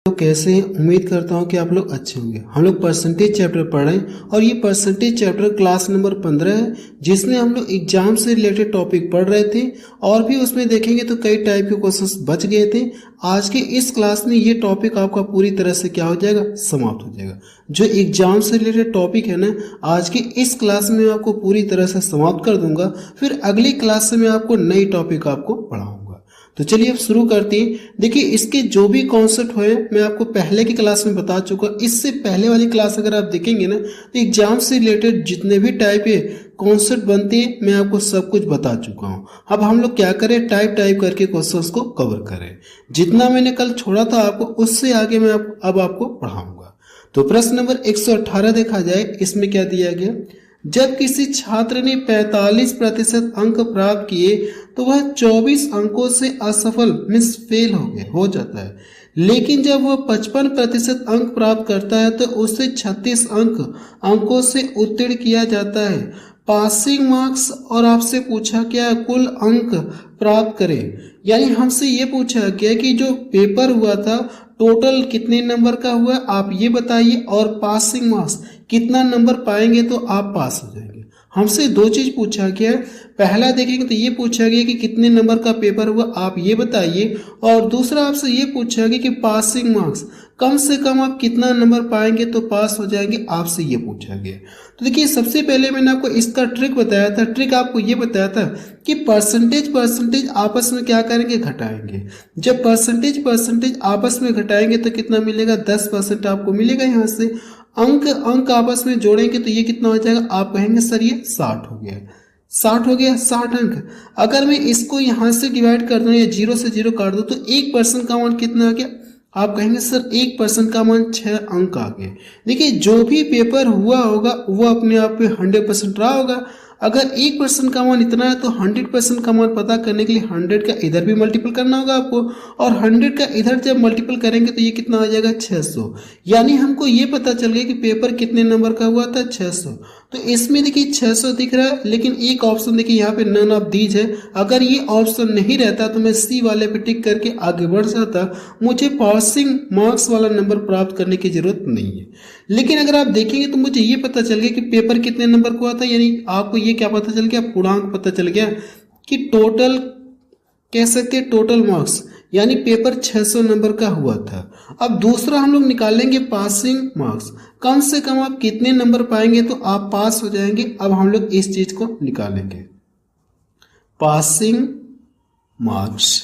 तो कैसे हैं? उम्मीद करता हूं कि आप लोग अच्छे होंगे। हम लोग परसेंटेज चैप्टर पढ़ रहे हैं और ये परसेंटेज चैप्टर क्लास नंबर 15 है, जिसमें हम लोग एग्जाम से रिलेटेड टॉपिक पढ़ रहे थे और भी उसमें देखेंगे तो कई टाइप के क्वेश्चंस बच गए थे। आज के इस क्लास में ये टॉपिक आपका पूरी तरह से क्या हो जाएगा, समाप्त हो जाएगा। जो एग्जाम से रिलेटेड टॉपिक है ना, आज की इस क्लास में आपको पूरी तरह से समाप्त कर दूंगा। फिर अगली क्लास से मैं आपको नई टॉपिक आपको पढ़ाऊंगा। तो चलिए अब शुरू करते हैं। देखिए, इसके जो भी कॉन्सेप्ट हुए मैं आपको पहले की क्लास में बता चुका। इससे पहले वाली क्लास अगर आप देखेंगे ना, तो एग्जाम से रिलेटेड जितने भी टाइप के कॉन्सेप्ट बनते हैं मैं आपको सब कुछ बता चुका हूं। अब हम लोग क्या करें, टाइप करके क्वेश्चंस को कवर करें। जितना मैंने कल छोड़ा था आपको, उससे आगे मैं अब आपको पढ़ाऊंगा। तो प्रश्न नंबर 118 देखा जाए, इसमें क्या दिया गया। जब किसी छात्र ने 45% अंक प्राप्त किए तो वह 24 अंकों से असफल मीन्स फेल हो जाता है। लेकिन जब वह 55% अंक प्राप्त करता है तो उसे 36 अंकों से उत्तीर्ण किया जाता है। पासिंग मार्क्स और आपसे पूछा क्या, कुल अंक प्राप्त करें। यानी हमसे ये पूछा गया कि जो पेपर हुआ था टोटल कितने नंबर का हुआ आप ये बताइए, और पासिंग मार्क्स कितना नंबर पाएंगे तो आप पास हो जाएंगे। हमसे दो चीज पूछा गया है। पहला देखेंगे तो ये पूछा गया कि कितने नंबर का पेपर हुआ आप ये बताइए, और दूसरा आपसे ये पूछा गया कि पासिंग मार्क्स कम से कम आप कितना नंबर पाएंगे तो पास हो जाएंगे, आपसे ये पूछा गया। तो देखिए, सबसे पहले मैंने आपको इसका ट्रिक बताया था। ट्रिक आपको ये बताया था कि परसेंटेज आपस में क्या करेंगे, घटाएंगे। जब परसेंटेज आपस में घटाएंगे तो कितना मिलेगा, 10% आपको मिलेगा। यहाँ से अंक आपस में जोड़ेंगे तो ये कितना हो जाएगा, आप कहेंगे सर ये 60 हो गया। 60 अंक। अगर मैं इसको यहाँ से डिवाइड कर दूं या 0 से 0 काट दूं तो 1% का मान कितना आ गया, आप कहेंगे सर 1% का मान 6 अंक आ गए। देखिए, जो भी पेपर हुआ होगा वो अपने आप में 100% रहा होगा। अगर 1% का मान इतना है तो 100% का मान पता करने के लिए 100 का इधर भी मल्टीपल करना होगा आपको, और 100 का इधर जब मल्टीपल करेंगे तो ये कितना आ जाएगा, 600। यानी हमको ये पता चल गया कि पेपर कितने नंबर का हुआ था, 600। तो इसमें देखिए 600 दिख रहा है, लेकिन एक ऑप्शन देखिए यहाँ पे नन ऑफ दीज है। अगर ये ऑप्शन नहीं रहता तो मैं सी वाले पे टिक करके आगे बढ़ जाता। मुझे पासिंग मार्क्स वाला नंबर प्राप्त करने की जरूरत नहीं है। लेकिन अगर आप देखेंगे तो मुझे ये पता चल गया कि पेपर कितने नंबर का हुआ था। यानी आपको ये क्या पता चल गया, पूर्णांक पता चल गया कि टोटल कह सकते हैं टोटल मार्क्स, यानी पेपर 600 नंबर का हुआ था। अब दूसरा हम लोग निकालेंगे पासिंग मार्क्स। कम से कम आप कितने नंबर पाएंगे तो आप पास हो जाएंगे। अब हम लोग इस चीज को निकालेंगे, पासिंग मार्क्स।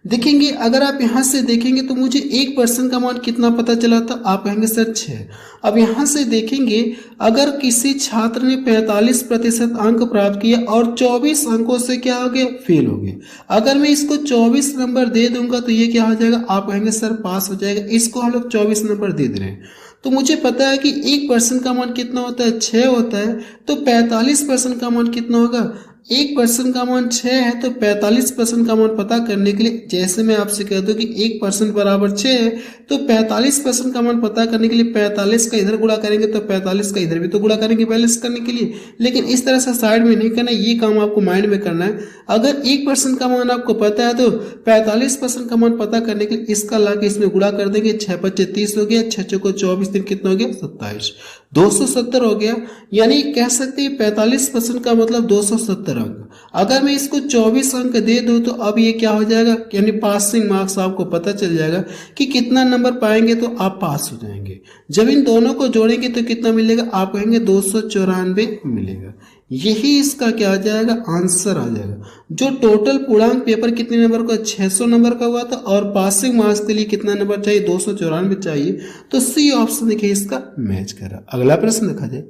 देखेंगे, अगर आप यहां से देखेंगे तो मुझे 1% का मान कितना पता चला था, आप कहेंगे सर 6। अब यहां से देखेंगे, अगर किसी छात्र ने 45% अंक प्राप्त किया और 24 अंकों से क्या हो गया, फेल हो गया। अगर मैं इसको 24 नंबर दे दूंगा तो ये क्या हो जाएगा, आप कहेंगे सर पास हो जाएगा। इसको हम लोग 24 नंबर दे दे रहे हैं। तो मुझे पता है कि 1% का मान कितना होता है, 6 होता है। तो 45% का मान कितना होगा, 1% का मान 6 है। तो 45% का मान पता करने के लिए, जैसे मैं आपसे कह दूं कि 1% बराबर 6 है, तो 45% का मान पता करने के लिए 45 का इधर गुणा करेंगे तो 45 का इधर भी तो गुणा करेंगे बैलेंस करने के लिए। लेकिन इस तरह से साइड में नहीं करना, ये काम आपको माइंड में करना है। अगर 1% का मान आपको पता है तो 45% का मान पता करने के लिए इसका लाके इसमें गुणा कर देंगे। 6 × 5 = 30 हो गया, 6 × 4 = 24, दिन कितना हो गया, 27, 270 हो गया। यानी कह सकते हैं 45% का मतलब 270 अंक। अगर मैं इसको 24 अंक दे दूं तो अब ये क्या हो जाएगा, यानी पासिंग मार्क्स आपको पता चल जाएगा कि कितना नंबर पाएंगे तो आप पास हो जाएंगे। जब इन दोनों को जोड़ेंगे तो कितना मिलेगा, आप कहेंगे 294 मिलेगा। यही इसका क्या आ जाएगा, आंसर आ जाएगा। जो टोटल पूर्णांक पेपर कितने नंबर का, 600 नंबर का हुआ था, और पासिंग मार्क्स के लिए कितना नंबर चाहिए, 294 चाहिए। तो सी ऑप्शन देखिए इसका मैच कर रहा। अगला प्रश्न देखा जाए,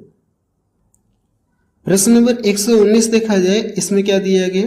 प्रश्न नंबर 119 देखा जाए, इसमें क्या दिया गया।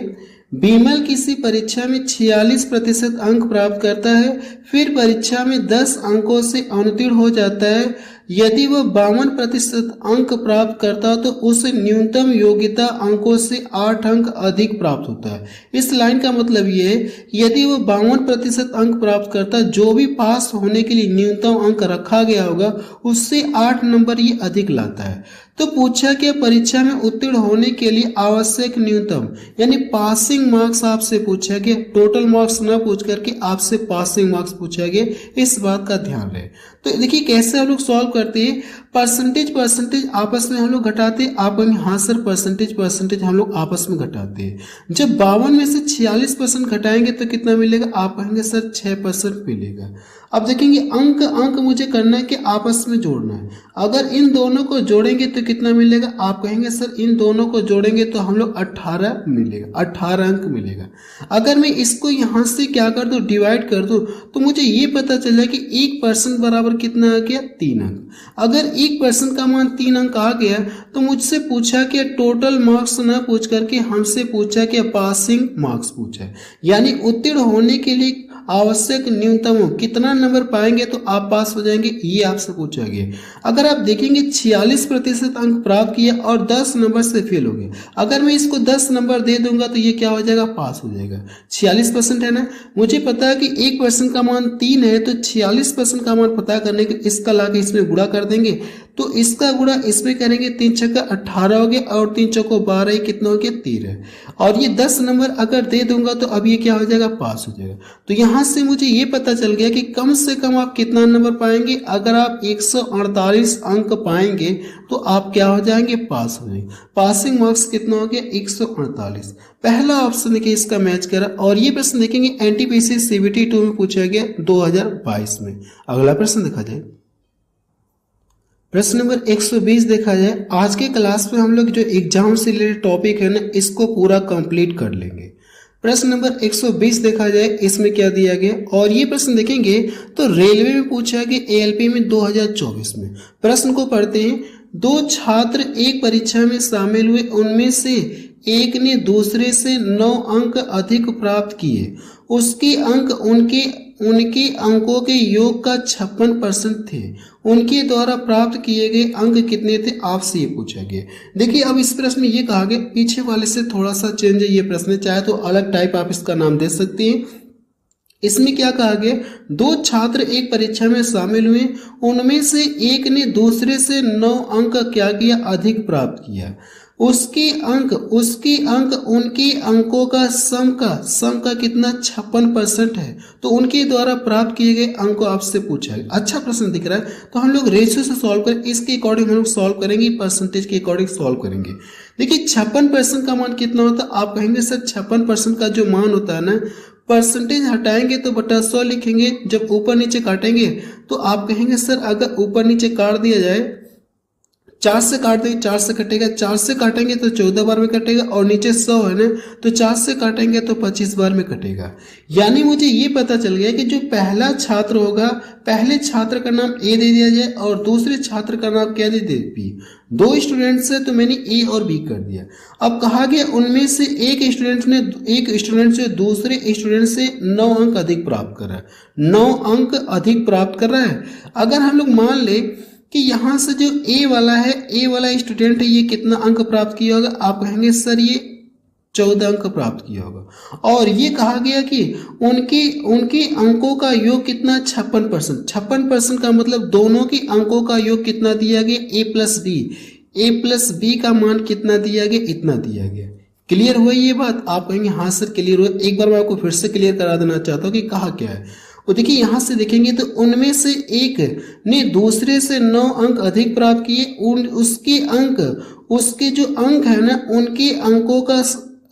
बीमल किसी परीक्षा में 46% अंक प्राप्त करता है, फिर परीक्षा में 10 अंकों से अनुत्तीर्ण हो जाता है। यदि वह 52% अंक प्राप्त करता तो उसे न्यूनतम योग्यता अंकों से 8 अंक अधिक प्राप्त होता है। इस लाइन का मतलब ये है, यदि वह 52% अंक प्राप्त करता, जो भी पास होने के लिए न्यूनतम अंक रखा गया होगा उससे 8 नंबर ये अधिक लाता है। तो पूछा कि परीक्षा में उत्तीर्ण होने के लिए आवश्यक न्यूनतम यानी पासिंग मार्क्स आपसे पूछा गया, टोटल मार्क्स ना पूछ करके आपसे पासिंग मार्क्स पूछा गया, इस बात का ध्यान रहे। तो देखिए कैसे हम लोग सॉल्व करते हैं, परसेंटेज आपस में हम लोग घटाते हैं। आप कहेंगे हाँ सर परसेंटेज हम लोग आपस में घटाते हैं। जब 52 में से 46% घटाएंगे तो कितना मिलेगा, आप कहेंगे सर 6% मिलेगा। अब देखेंगे अंक मुझे करना है कि आपस में जोड़ना है। अगर इन दोनों को जोड़ेंगे तो कितना मिलेगा, आप कहेंगे सर इन दोनों को जोड़ेंगे तो हम लोग 18 मिलेगा, 18 अंक मिलेगा। अगर मैं इसको यहाँ से क्या कर दूं, डिवाइड कर दूं, तो मुझे ये पता चला कि 1% बराबर कितना आ गया, 3 अंक। अगर 1% का मान 3 अंक आ गया तो मुझसे पूछा कि टोटल मार्क्स ना पूछ करके हमसे पूछा कि पासिंग मार्क्स पूछा, यानी उत्तीर्ण होने के लिए आवश्यक न्यूनतम कितना नंबर पाएंगे तो आप पास हो जाएंगे, ये आपसे पूछा गया। अगर आप देखेंगे 46% अंक प्राप्त किया और 10 नंबर से फेल हो गए, अगर मैं इसको 10 नंबर दे दूंगा तो ये क्या हो जाएगा, पास हो जाएगा। 46% है ना, मुझे पता है कि 1% का मान 3 है, तो 46% का मान पता करने के इसका लाके इसमें गुणा कर देंगे, तो इसका गुणा इसमें करेंगे, 3 छक्का 18 हो गया और 3 चौको 12, कितना हो गया, 13। और ये 10 नंबर अगर दे दूंगा तो अब ये क्या हो जाएगा, पास हो जाएगा। तो यहाँ से मुझे ये पता चल गया कि कम से कम आप कितना नंबर पाएंगे, अगर आप 148 अंक पाएंगे तो आप क्या हो जाएंगे, पास हो जाएंगे। पासिंग मार्क्स कितना हो गया, 148। पहला ऑप्शन देखिए इसका मैच करा। और ये प्रश्न देखेंगे एनटीपीसी सीबीटी 2 में पूछा गया 2022 में। अगला प्रश्न देखा जाए, प्रश्न नंबर 120 देखा जाए। आज के क्लास में हम लोग जो एग्जाम से रिलेटेड टॉपिक है ना, इसको पूरा कंप्लीट कर लेंगे। प्रश्न नंबर 120 देखा जाए, इसमें क्या दिया गया, और ये प्रश्न देखेंगे तो रेलवे में पूछा गया एएलपी में 2024 में। प्रश्न को पढ़ते हैं। 2 छात्र एक परीक्षा में शामिल हुए, उनमें से एक ने दूसरे से 9 अंक अधिक प्राप्त किए। उसके अंक उनके अंकों के योग का 56% थे। उनके द्वारा प्राप्त किए गए अंक कितने थे, आपसे ये पूछा गया। देखिए अब इस प्रश्न में ये कहा गया, पीछे वाले से थोड़ा सा चेंज है ये प्रश्न, चाहे तो अलग टाइप आप इसका नाम दे सकते हैं। इसमें क्या कहा गया, 2 छात्र एक परीक्षा में शामिल हुए, उनमें से एक ने दूसरे से 9 अंक क्या किया, अधिक प्राप्त किया। उसके अंक उनके अंकों का सम का कितना, 56% है। तो उनके द्वारा प्राप्त किए गए अंक को आपसे पूछा है। अच्छा प्रश्न दिख रहा है, तो हम लोग रेशियो से सॉल्व करें, इसके अकॉर्डिंग हम लोग सॉल्व करेंगे, परसेंटेज के अकॉर्डिंग सॉल्व करेंगे। देखिए 56% का मान कितना होता है, आप कहेंगे सर 56% का जो मान होता है ना, परसेंटेज हटाएंगे तो बटा 100 लिखेंगे, जब ऊपर नीचे काटेंगे तो आप कहेंगे सर अगर ऊपर नीचे काट दिया जाए, 4 से काट देंगे, 4 से कटेगा, 4 से काटेंगे तो 14 बार में कटेगा, और नीचे 100 है ना, तो 4 से काटेंगे तो 25 बार में कटेगा। यानी मुझे ये पता चल गया कि जो पहला छात्र होगा, पहले छात्र का नाम ए दे दिया जाए और दूसरे छात्र का नाम क्या दे दे, बी। 2 स्टूडेंट्स है तो मैंने ए और बी कर दिया। अब कहा गया उनमें से एक स्टूडेंट जो दूसरे स्टूडेंट से 9 अंक अधिक प्राप्त कर रहा है, 9 अंक अधिक प्राप्त कर रहा है। अगर हम लोग मान ले कि यहाँ से जो ए वाला स्टूडेंट है, ये कितना अंक प्राप्त किया होगा, आप कहेंगे सर ये 14 अंक प्राप्त किया होगा। और ये कहा गया कि उनके अंकों का योग कितना, 56%। 56% का मतलब दोनों के अंकों का योग कितना दिया गया, ए प्लस बी का मान कितना दिया गया, इतना दिया गया। क्लियर हुआ ये बात, आप कहेंगे हाँ सर क्लियर हुआ। एक बार मैं आपको फिर से क्लियर करा देना चाहता हूँ कि कहा क्या है। और देखिए यहाँ से देखेंगे तो उनमें से एक ने दूसरे से 9 अंक अधिक प्राप्त किए। उसके जो अंक है ना, उनके अंकों का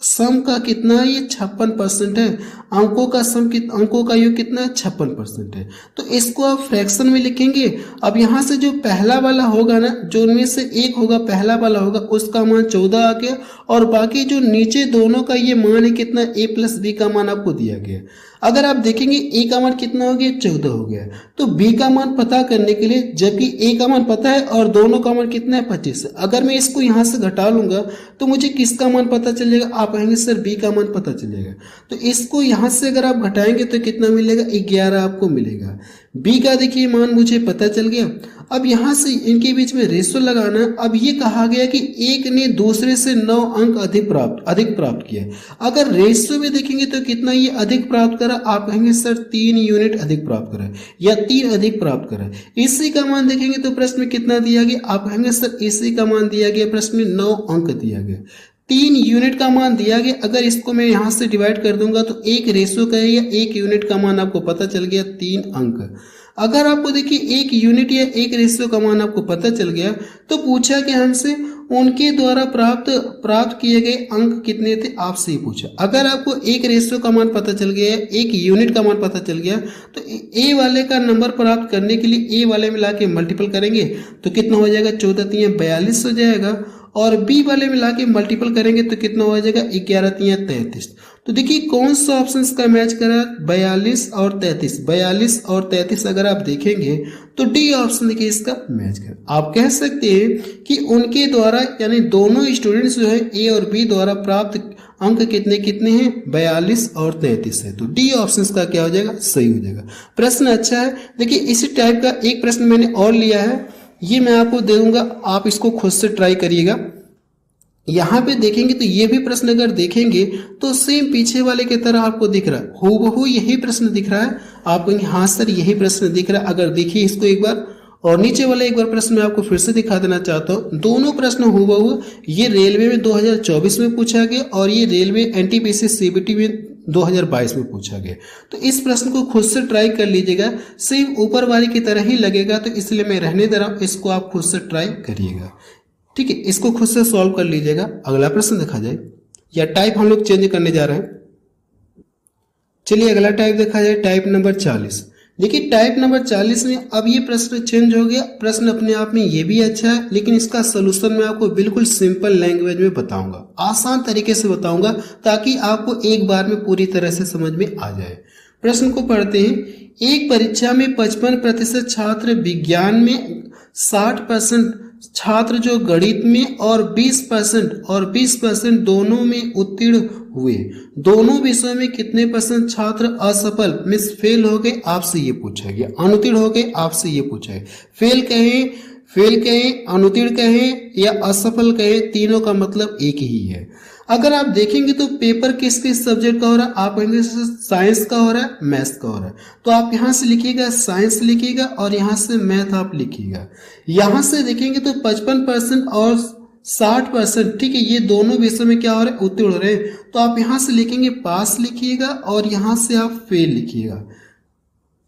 सम का कितना है, ये 56% है। अंकों का योग कितना है, 56% है। तो इसको आप फ्रैक्शन में लिखेंगे। अब यहाँ से जो पहला वाला होगा ना, जो उनमें से एक होगा, पहला वाला होगा, उसका मान 14 आ गया, और बाकी जो नीचे दोनों का ये मान है कितना, ए प्लस बी का मान आपको दिया गया। अगर आप देखेंगे ए का मान कितना हो गया, 14 हो गया। तो बी का मान पता करने के लिए, जबकि ए का मान पता है और दोनों का मान कितना है, 25 है, अगर मैं इसको यहाँ से घटा लूंगा तो मुझे किसका मान पता चलेगा, आप कहेंगे सर बी का मान पता चलेगा। तो इसको यहाँ से अगर आप घटाएंगे तो कितना मिलेगा, 11 आपको मिलेगा। बी का देखिए मान मुझे पता चल गया। अब यहाँ से इनके बीच में रेशो लगाना है। अब ये कहा गया कि एक ने दूसरे से 9 अंक अधिक प्राप्त किया। अगर रेशो में देखेंगे तो कितना ये अधिक प्राप्त करा, आप कहेंगे सर 3 यूनिट अधिक प्राप्त करा या 3 अधिक प्राप्त करा। इसी का मान देखेंगे तो प्रश्न में कितना दिया गया, आप कहेंगे सर इसी का मान दिया गया, प्रश्न में 9 अंक दिया गया, 3 यूनिट का मान दिया गया। अगर इसको मैं यहाँ से डिवाइड कर दूंगा तो एक रेशो का है या 1 यूनिट का मान आपको पता चल गया 3 अंक। अगर आपको देखिए 1 यूनिट या 1 रेशो का मान आपको पता चल गया तो पूछा कि हमसे उनके द्वारा प्राप्त किए गए अंक कितने थे, आपसे ही पूछा। अगर आपको 1 रेशो का मान पता चल गया, 1 यूनिट का मान पता चल गया तो ए वाले का नंबर प्राप्त करने के लिए ए वाले मिला के मल्टीपल करेंगे तो कितना हो जाएगा, 14 3 42 हो जाएगा। और बी वाले मिला के मल्टीपल करेंगे तो कितना हो जाएगा, 11 3 33। तो देखिए कौन सा ऑप्शन का मैच करा, 42 और 33। 42 और 33 अगर आप देखेंगे तो डी ऑप्शन देखिए इसका मैच करा। आप कह सकते हैं कि उनके द्वारा यानी दोनों स्टूडेंट्स जो है ए और बी द्वारा प्राप्त अंक कितने कितने हैं, 42 और 33 है। तो डी ऑप्शन का क्या हो जाएगा, सही हो जाएगा। प्रश्न अच्छा है। देखिए इसी टाइप का एक प्रश्न मैंने और लिया है, ये मैं आपको दे दूंगा, आप इसको खुद से ट्राई करिएगा। यहाँ पे देखेंगे तो ये भी प्रश्न अगर देखेंगे तो सेम पीछे वाले की तरह आपको दिख रहा है, हूबहू यही प्रश्न दिख रहा है। आप कहेंगे हाँ सर यही प्रश्न दिख रहा है। अगर देखिए इसको एक बार, और नीचे वाला एक बार प्रश्न मैं आपको फिर से दिखा देना चाहता हूँ। दोनों प्रश्न हूबहू ये रेलवे में 2024 में पूछा गया और ये रेलवे एनटीपीसी सीबीटी में 2022 में पूछा गया। तो इस प्रश्न को खुद से ट्राई कर लीजिएगा, सेम ऊपर वाले की तरह ही लगेगा, तो इसलिए मैं रहने दे रहा हूँ, इसको आप खुद से ट्राई करिएगा। ठीक है, इसको खुद से सॉल्व कर लीजिएगा। अगला प्रश्न देखा जाए, या टाइप हम लोग चेंज करने जा रहे हैं। चलिए अगला टाइप देखा जाए, टाइप नंबर 40। देखिए टाइप नंबर 40 में अब ये प्रश्न चेंज हो गया। प्रश्न अपने आप में ये भी अच्छा है, लेकिन इसका सोल्यूशन मैं आपको बिल्कुल सिंपल लैंग्वेज में बताऊंगा, आसान तरीके से बताऊंगा, ताकि आपको एक बार में पूरी तरह से समझ में आ जाए। प्रश्न को पढ़ते हैं। एक परीक्षा में 55% छात्र विज्ञान में, 60% छात्र जो गणित में और 20% दोनों में उत्तीर्ण हुए। दोनों विषयों में कितने % छात्र असफल मिस फेल हो गए, आपसे ये पूछा गया। अनुत्तीर्ण हो गए, आपसे ये पूछा है। फेल कहें, अनुत्तीर्ण कहें या असफल कहें, तीनों का मतलब एक ही है। अगर आप देखेंगे तो पेपर किस किस सब्जेक्ट का हो रहा है, आप कहेंगे साइंस का हो रहा है, मैथ्स का हो रहा है। तो आप यहाँ से लिखिएगा साइंस लिखिएगा और यहाँ से मैथ आप लिखिएगा। यहाँ से देखेंगे तो 55% और 60%, ठीक है, ये दोनों विषय में क्या हो रहा है, उत्तीर्ण हो रहे हैं। तो आप यहाँ से लिखेंगे पास लिखिएगा और यहाँ से आप फेल लिखिएगा।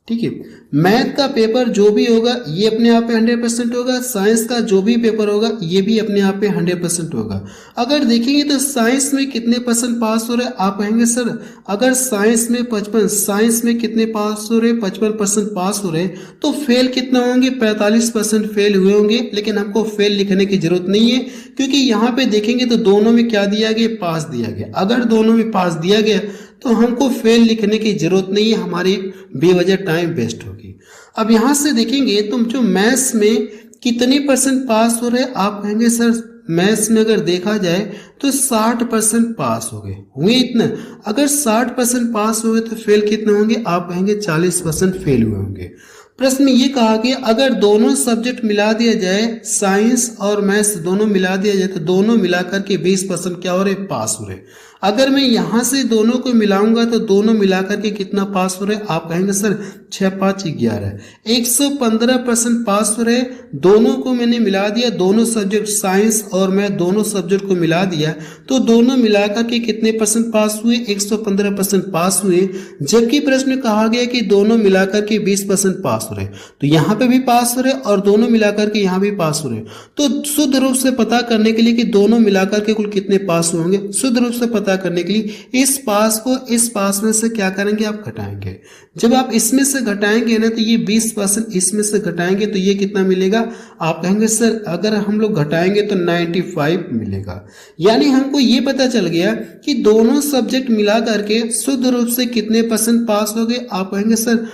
ठीक है, मैथ का पेपर जो भी होगा ये अपने आप पे 100% होगा, साइंस का जो भी पेपर होगा ये भी अपने आप पे 100% होगा। अगर देखेंगे तो साइंस में कितने % पास हो रहे हैं, आप कहेंगे सर अगर साइंस में 55, साइंस में कितने पास हो रहे हैं, 55% पास हो रहे हैं, तो फेल कितना होंगे, 45% फेल हुए होंगे। लेकिन हमको फेल लिखने की जरूरत नहीं है, क्योंकि यहाँ पे देखेंगे तो दोनों में क्या दिया गया, पास दिया गया। अगर दोनों में पास दिया गया तो हमको फेल लिखने की जरूरत नहीं है, हमारी बेवजह टाइम वेस्ट होगी। अब यहाँ से देखेंगे तुम जो मैथ्स में कितने % पास हो रहे, आप कहेंगे सर मैथ्स में अगर देखा जाए तो 60% पास हो गए हुए। इतना अगर 60% पास हुए तो फेल कितने होंगे, आप कहेंगे 40% फेल हुए होंगे। प्रश्न में ये कहा कि अगर दोनों सब्जेक्ट मिला दिया जाए, साइंस और मैथ्स दोनों मिला दिया जाए, तो दोनों मिलाकर के 20% क्या हो रहे, पास हो रहे। अगर मैं यहाँ से दोनों को मिलाऊंगा तो दोनों मिलाकर के कितना पास हो रहे, आप कहेंगे सर 6 5 11, 115% पास हो रहे। दोनों को मैंने मिला दिया, दोनों सब्जेक्ट साइंस और मैथ दोनों सब्जेक्ट को मिला दिया, तो दोनों मिलाकर के कितने % पास हुए, 115% पास हुए। जबकि प्रश्न में कहा गया कि दोनों मिलाकर के 20% पास हो रहे, तो यहाँ पे भी पास हो रहे और दोनों मिलाकर के यहाँ भी पास हो रहे। तो शुद्ध रूप से पता करने के लिए कि दोनों मिलाकर के कुल कितने पास होंगे, शुद्ध रूप से पता करने के लिए इस पास को इस पास में से क्या करेंगे, आप घटाएंगे। जब आप इसमें से घटाएंगे ना तो ये 20% इसमें से घटाएंगे तो ये कितना मिलेगा, आप कहेंगे सर अगर हम लोग घटाएंगे तो 95 मिलेगा। यानी हमको ये पता चल गया कि दोनों सब्जेक्ट मिला करके शुद्ध रूप से कितने % पास हो गए, आप कहेंगे सर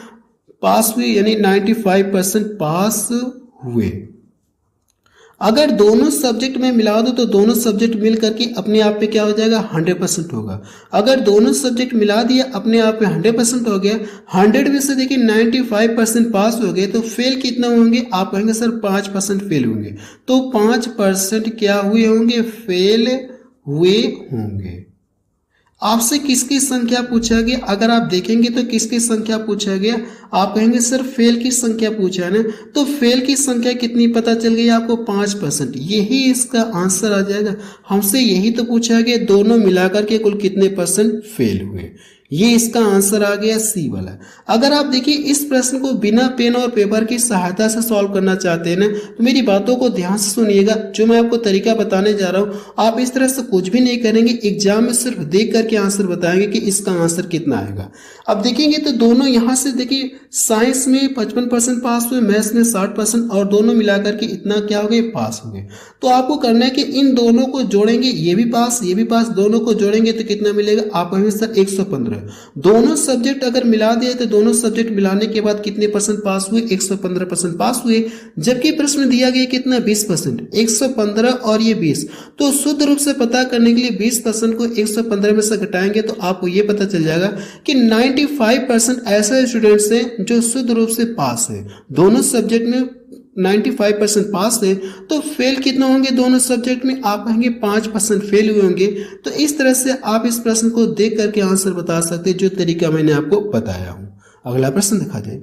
पास हुए, यानी 95% पास हुए। अगर दोनों सब्जेक्ट में मिला दो तो दोनों सब्जेक्ट मिल करके अपने आप में क्या हो जाएगा 100% होगा। अगर दोनों सब्जेक्ट मिला दिया अपने आप में 100% हो गया, 100 में से देखिए 95% पास हो गए, तो फेल कितना होंगे? आप कहेंगे सर 5% फेल होंगे। तो 5% क्या हुए होंगे? फेल हुए होंगे। आपसे किसकी संख्या पूछा गया? अगर आप देखेंगे तो किसकी संख्या पूछा गया? आप कहेंगे सर फेल की संख्या पूछा है ना, तो फेल की संख्या कितनी पता चल गई आपको? 5%। यही इसका आंसर आ जाएगा। हमसे यही तो पूछा गया, दोनों मिलाकर के कुल कितने परसेंट फेल हुए। ये इसका आंसर आ गया सी वाला। अगर आप देखिए इस प्रश्न को बिना पेन और पेपर की सहायता से सॉल्व करना चाहते हैं ना, तो मेरी बातों को ध्यान से सुनिएगा। जो मैं आपको तरीका बताने जा रहा हूँ, आप इस तरह से कुछ भी नहीं करेंगे, एग्जाम में सिर्फ देख करके आंसर बताएंगे कि इसका आंसर कितना आएगा। अब देखेंगे तो दोनों यहाँ से देखिए, साइंस में 55% पास हुए, मैथ्स में 60%, और दोनों मिलाकर के इतना क्या हो गए? पास हो गए। तो आपको करना है कि इन दोनों को जोड़ेंगे, ये भी पास ये भी पास, दोनों को जोड़ेंगे तो कितना मिलेगा? आप कहेंगे सर 115। दोनों सब्जेक्ट अगर मिला दिए तो दोनों सब्जेक्ट मिलाने के बाद कितने परसेंट पास हुए? 115% पास हुए। जबकि प्रश्न दिया गया कितना? 20%। 115 और ये 20, तो शुद्ध रूप से पता करने के लिए 20% को 115 में से घटाएंगे तो आपको ये पता चल जाएगा कि 95% ऐसे स्टूडेंट्स हैं जो शुद्ध रूप से पास है। दोनों सब्जेक्ट में 95% पास है, तो फेल कितना होंगे दोनों सब्जेक्ट में? आप कहेंगे 5% फेल हुए होंगे। तो इस तरह से आप इस प्रश्न को देख करके आंसर बता सकते हैं, जो तरीका मैंने आपको बताया हूं। अगला प्रश्न देखा जाए,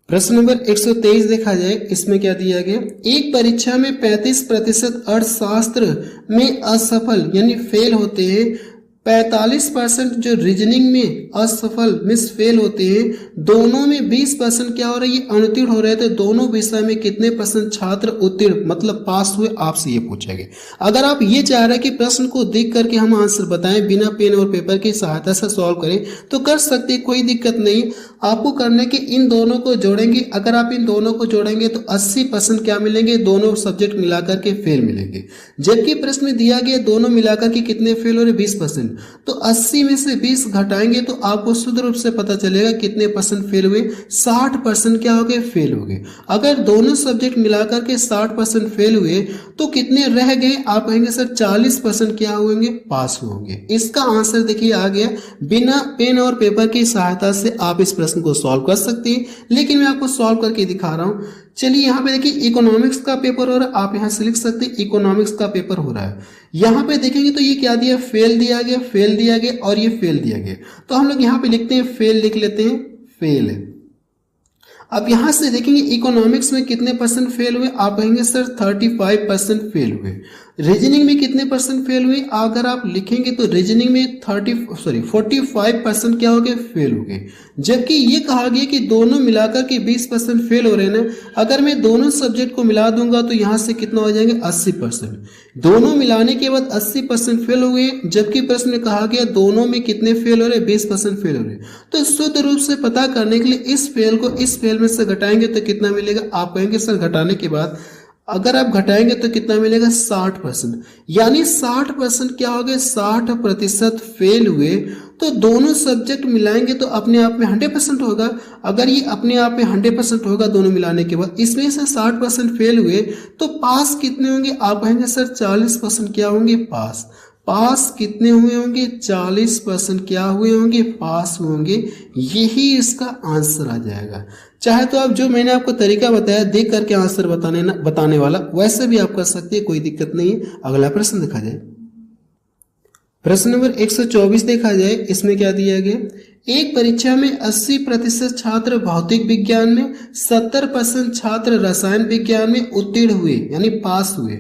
प्रश्न नंबर 123 देखा जाए। इसमें क्या दिया गया? एक परीक्षा में 35% अर्थशास्त्र में असफल यानी फेल होते हैं, 45% जो रीजनिंग में असफल मिस फेल होते हैं, दोनों में 20% क्या हो रहा है? ये अनुत्तीर्ण हो रहे थे। दोनों विषय में कितने परसेंट छात्र उत्तीर्ण मतलब पास हुए? आपसे ये पूछा गया। अगर आप ये चाह रहे हैं कि प्रश्न को देख करके हम आंसर बताएं, बिना पेन और पेपर की सहायता से सॉल्व करें, तो कर सकते, कोई दिक्कत नहीं। आपको करने के इन दोनों को जोड़ेंगे। अगर आप इन दोनों को जोड़ेंगे तो 80% क्या मिलेंगे? दोनों सब्जेक्ट मिलाकर के फेल मिलेंगे। जबकि प्रश्न में दिया गया दोनों मिलाकर के कितने फेल हो रहे? 20%। तो 80 में से 20 घटाएंगे तो आपको शुद्ध रूप से पता चलेगा कितने परसेंट फेल हुए? 60% क्या हो गए? फेल हो गए। अगर दोनों सब्जेक्ट मिलाकर के 60% फेल हुए तो कितने रह गए? आप कहेंगे सर 40% क्या होंगे? पास होंगे। इसका आंसर देखिए आ गया। बिना पेन और पेपर की सहायता से आप इस प्रश्न को सॉल्व कर सकते हैं, लेकिन मैं आपको सॉल्व करके दिखा रहा हूं। चलिए यहाँ पे देखिए इकोनॉमिक्स का पेपर हो रहा है, आप यहाँ से लिख सकते हैं इकोनॉमिक्स का पेपर हो रहा है। यहाँ पे देखेंगे तो ये क्या दिया? फेल दिया गया, फेल दिया गया और ये फेल दिया गया। तो हम लोग यहाँ पे लिखते हैं फेल, लिख लेते हैं फेल। अब यहां से देखेंगे इकोनॉमिक्स में कितने परसेंट फेल हुए? आप कहेंगे सर 35% फेल हुए। रीजनिंग में कितने परसेंट फेल हुए? अगर आप लिखेंगे तो रीजनिंग में 45% क्या हो गए? फेल हो गए। जबकि ये कहा गया कि दोनों मिलाकर के 20% फेल हो रहे हैं ना। अगर मैं दोनों सब्जेक्ट को मिला दूंगा तो यहां से कितना हो जाएंगे? 80%। दोनों मिलाने के बाद 80% फेल हो गए। जबकि प्रश्न में कहा गया दोनों में कितने फेल हो रहे? 20% फेल हो रहे। तो शुद्ध रूप से पता करने के लिए इस फेल को इस फेल में से घटाएंगे तो कितना मिलेगा? आप कहेंगे सर घटाने के बाद अगर आप घटाएंगे तो कितना मिलेगा? 60%। यानी 60% क्या हो गए? 60% फेल हुए। तो दोनों सब्जेक्ट मिलाएंगे तो अपने आप में 100% होगा। अगर ये अपने आप में 100% होगा दोनों मिलाने के बाद, इसमें से 60% फेल हुए तो पास कितने होंगे? आप कहेंगे सर 40% क्या होंगे? पास। पास कितने हुए होंगे? 40% क्या हुए होंगे? पास होंगे। यही इसका आंसर आ जाएगा। चाहे तो आप जो मैंने आपको तरीका बताया देख करके आंसर बताने वाला वैसे भी आप कर सकते हैं, कोई दिक्कत नहीं है। अगला प्रश्न देखा जाए, प्रश्न नंबर 124 देखा जाए। इसमें क्या दिया गया? एक परीक्षा में 80% छात्र भौतिक विज्ञान में, 70% छात्र रसायन विज्ञान में उत्तीर्ण हुए यानी पास हुए,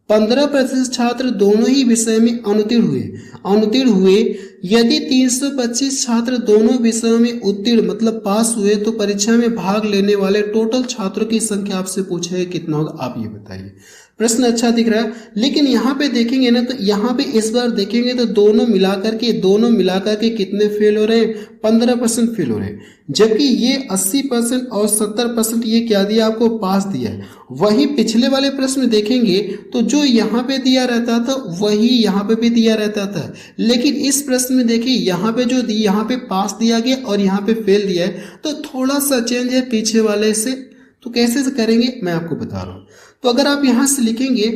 15% छात्र दोनों ही विषय में अनुत्तीर्ण हुए। यदि 325 छात्र दोनों विषयों में उत्तीर्ण मतलब पास हुए तो परीक्षा में भाग लेने वाले टोटल छात्रों की संख्या आपसे पूछा है कितना होगा? आप ये बताइए। प्रश्न अच्छा दिख रहा है, लेकिन यहाँ पे देखेंगे ना तो यहाँ पे इस बार देखेंगे तो दोनों मिलाकर के कितने फेल हो रहे हैं? 15% फेल हो रहे हैं। जबकि ये 80% और 70% ये क्या दिया? आपको पास दिया है। वही पिछले वाले प्रश्न में देखेंगे तो जो यहाँ पे दिया रहता था वही यहाँ पे भी दिया रहता था, लेकिन इस प्रश्न में देखिए यहाँ पे जो यहाँ पे पास दिया गया और यहाँ पे फेल दिया है, तो थोड़ा सा चेंज है पीछे वाले से। तो कैसे से करेंगे मैं आपको बता रहा हूँ। तो अगर आप यहाँ से लिखेंगे,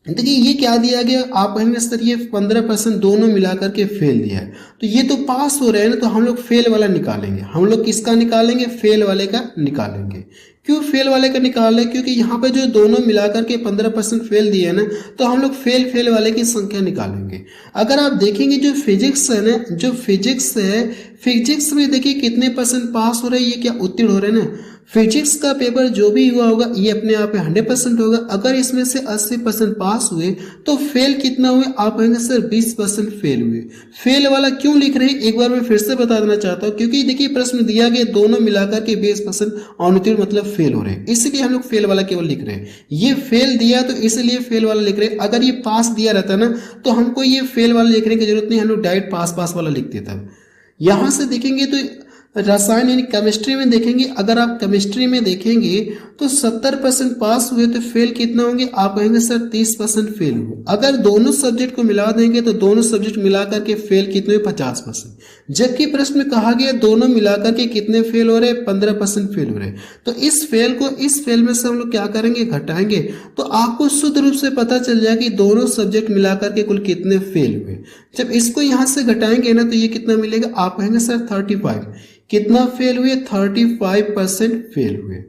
देखिए ये क्या दिया गया, आप कहेंगे सर ये 15% दोनों मिलाकर के फेल दिया है, तो ये तो पास हो रहे हैं ना, तो हम लोग फेल वाला निकालेंगे। हम लोग किसका निकालेंगे? फेल वाले का निकालेंगे। क्यों फेल वाले का निकाल रहे? क्योंकि यहाँ पे जो दोनों मिलाकर के 15% फेल दिए है ना, तो हम लोग फेल वाले की संख्या निकालेंगे। अगर आप देखेंगे जो फिजिक्स है ना, जो फिजिक्स है, फिजिक्स में देखिए कितने परसेंट पास हो रहे हैं, ये क्या उत्तीर्ण हो रहे हैं ना। फिजिक्स का पेपर जो भी हुआ होगा ये अपने आप में 100% होगा। अगर इसमें से 80% पास हुए तो फेल कितना हुए? आप कहेंगे सर 20% फेल हुए। फेल वाला क्यों लिख रहे हैं, एक बार मैं फिर से बता देना चाहता हूँ, क्योंकि देखिए प्रश्न दिया गया दोनों मिलाकर के 20% अनुत्तीर्ण मतलब फेल हो रहे हैं, इसलिए हम लोग फेल वाला केवल लिख रहे हैं। ये फेल दिया तो इसलिए फेल वाला लिख रहे हैं। अगर ये पास दिया रहता ना तो हमको ये फेल वाला लिखने की जरूरत नहीं, हम लोग डायरेक्ट पास वाला लिखते थे। यहां से देखेंगे तो रसायन यानी केमिस्ट्री में देखेंगे, अगर आप केमिस्ट्री में देखेंगे तो 70% पास हुए तो फेल कितना होंगे? आप कहेंगे सर 30% फेल हुए। अगर दोनों सब्जेक्ट को मिला देंगे तो दोनों सब्जेक्ट मिलाकर के फेल कितने? 50%। जबकि प्रश्न में कहा गया दोनों मिलाकर के कितने फेल हो रहे? 15% फेल हो रहे। तो इस फेल को इस फेल में से हम लोग क्या करेंगे? घटाएंगे, तो आपको शुद्ध रूप से पता चल जाएगा कि दोनों सब्जेक्ट मिलाकर के कुल कितने फेल हुए। जब इसको यहां से घटाएंगे ना तो ये कितना मिलेगा? आप कहेंगे सर 35। कितना फेल हुए? 35% फेल हुए।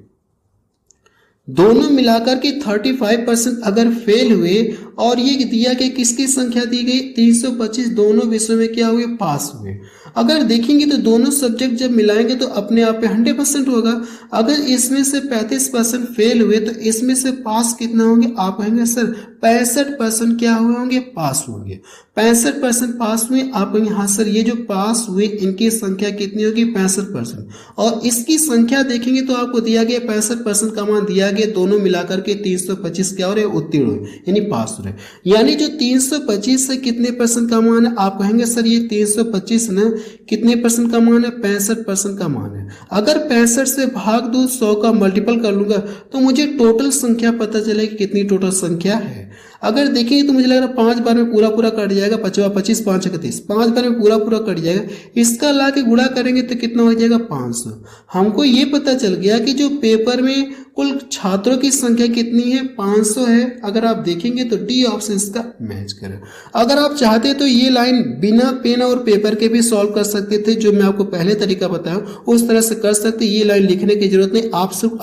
दोनों मिलाकर के 35% अगर फेल हुए और ये दिया कि किसकी संख्या दी गई? 325। दोनों विषयों में क्या हुए? पास हुए। अगर देखेंगे तो दोनों सब्जेक्ट जब मिलाएंगे तो अपने आप पे 100% होगा। अगर इसमें से 35% फेल हुए तो इसमें से पास कितना होंगे? आप कहेंगे सर 65% क्या हुए होंगे? पास होंगे। 65% पास हुए। आप कहेंगे हाँ सर ये जो पास हुए इनकी संख्या कितनी होगी? 65%। और इसकी संख्या देखेंगे तो आपको दिया गया 65% का मान दिया गया, दोनों मिलाकर के 325 क्या हो रहे? उत्तीर्ण हुए यानी पास हो रहे। यानी जो 325 से कितने परसेंट का मान है? आप कहेंगे सर ये 325 ना कितने परसेंट का मान है? 65% का मान है। अगर 65 से भाग दूं 100 का मल्टीपल कर लूंगा तो मुझे टोटल संख्या पता चलेगी कितनी टोटल संख्या है। अगर देखेंगे तो मुझे लग रहा है 5 बार में पूरा कट जाएगा। 5 25 5 31, 5 बार में पूरा कट जाएगा। इसका ला के गुणा करेंगे तो कितना हो जाएगा? 500। हमको ये पता चल गया कि जो पेपर में कुल छात्रों की संख्या कितनी है? 500 है। अगर आप देखेंगे तो डी ऑप्शन इसका मैच करें। अगर आप चाहते तो ये लाइन बिना पेन और पेपर के भी सॉल्व कर सकते थे, जो मैं आपको पहले तरीका बताया उस तरह से कर सकते। ये लाइन लिखने की जरूरत नहीं,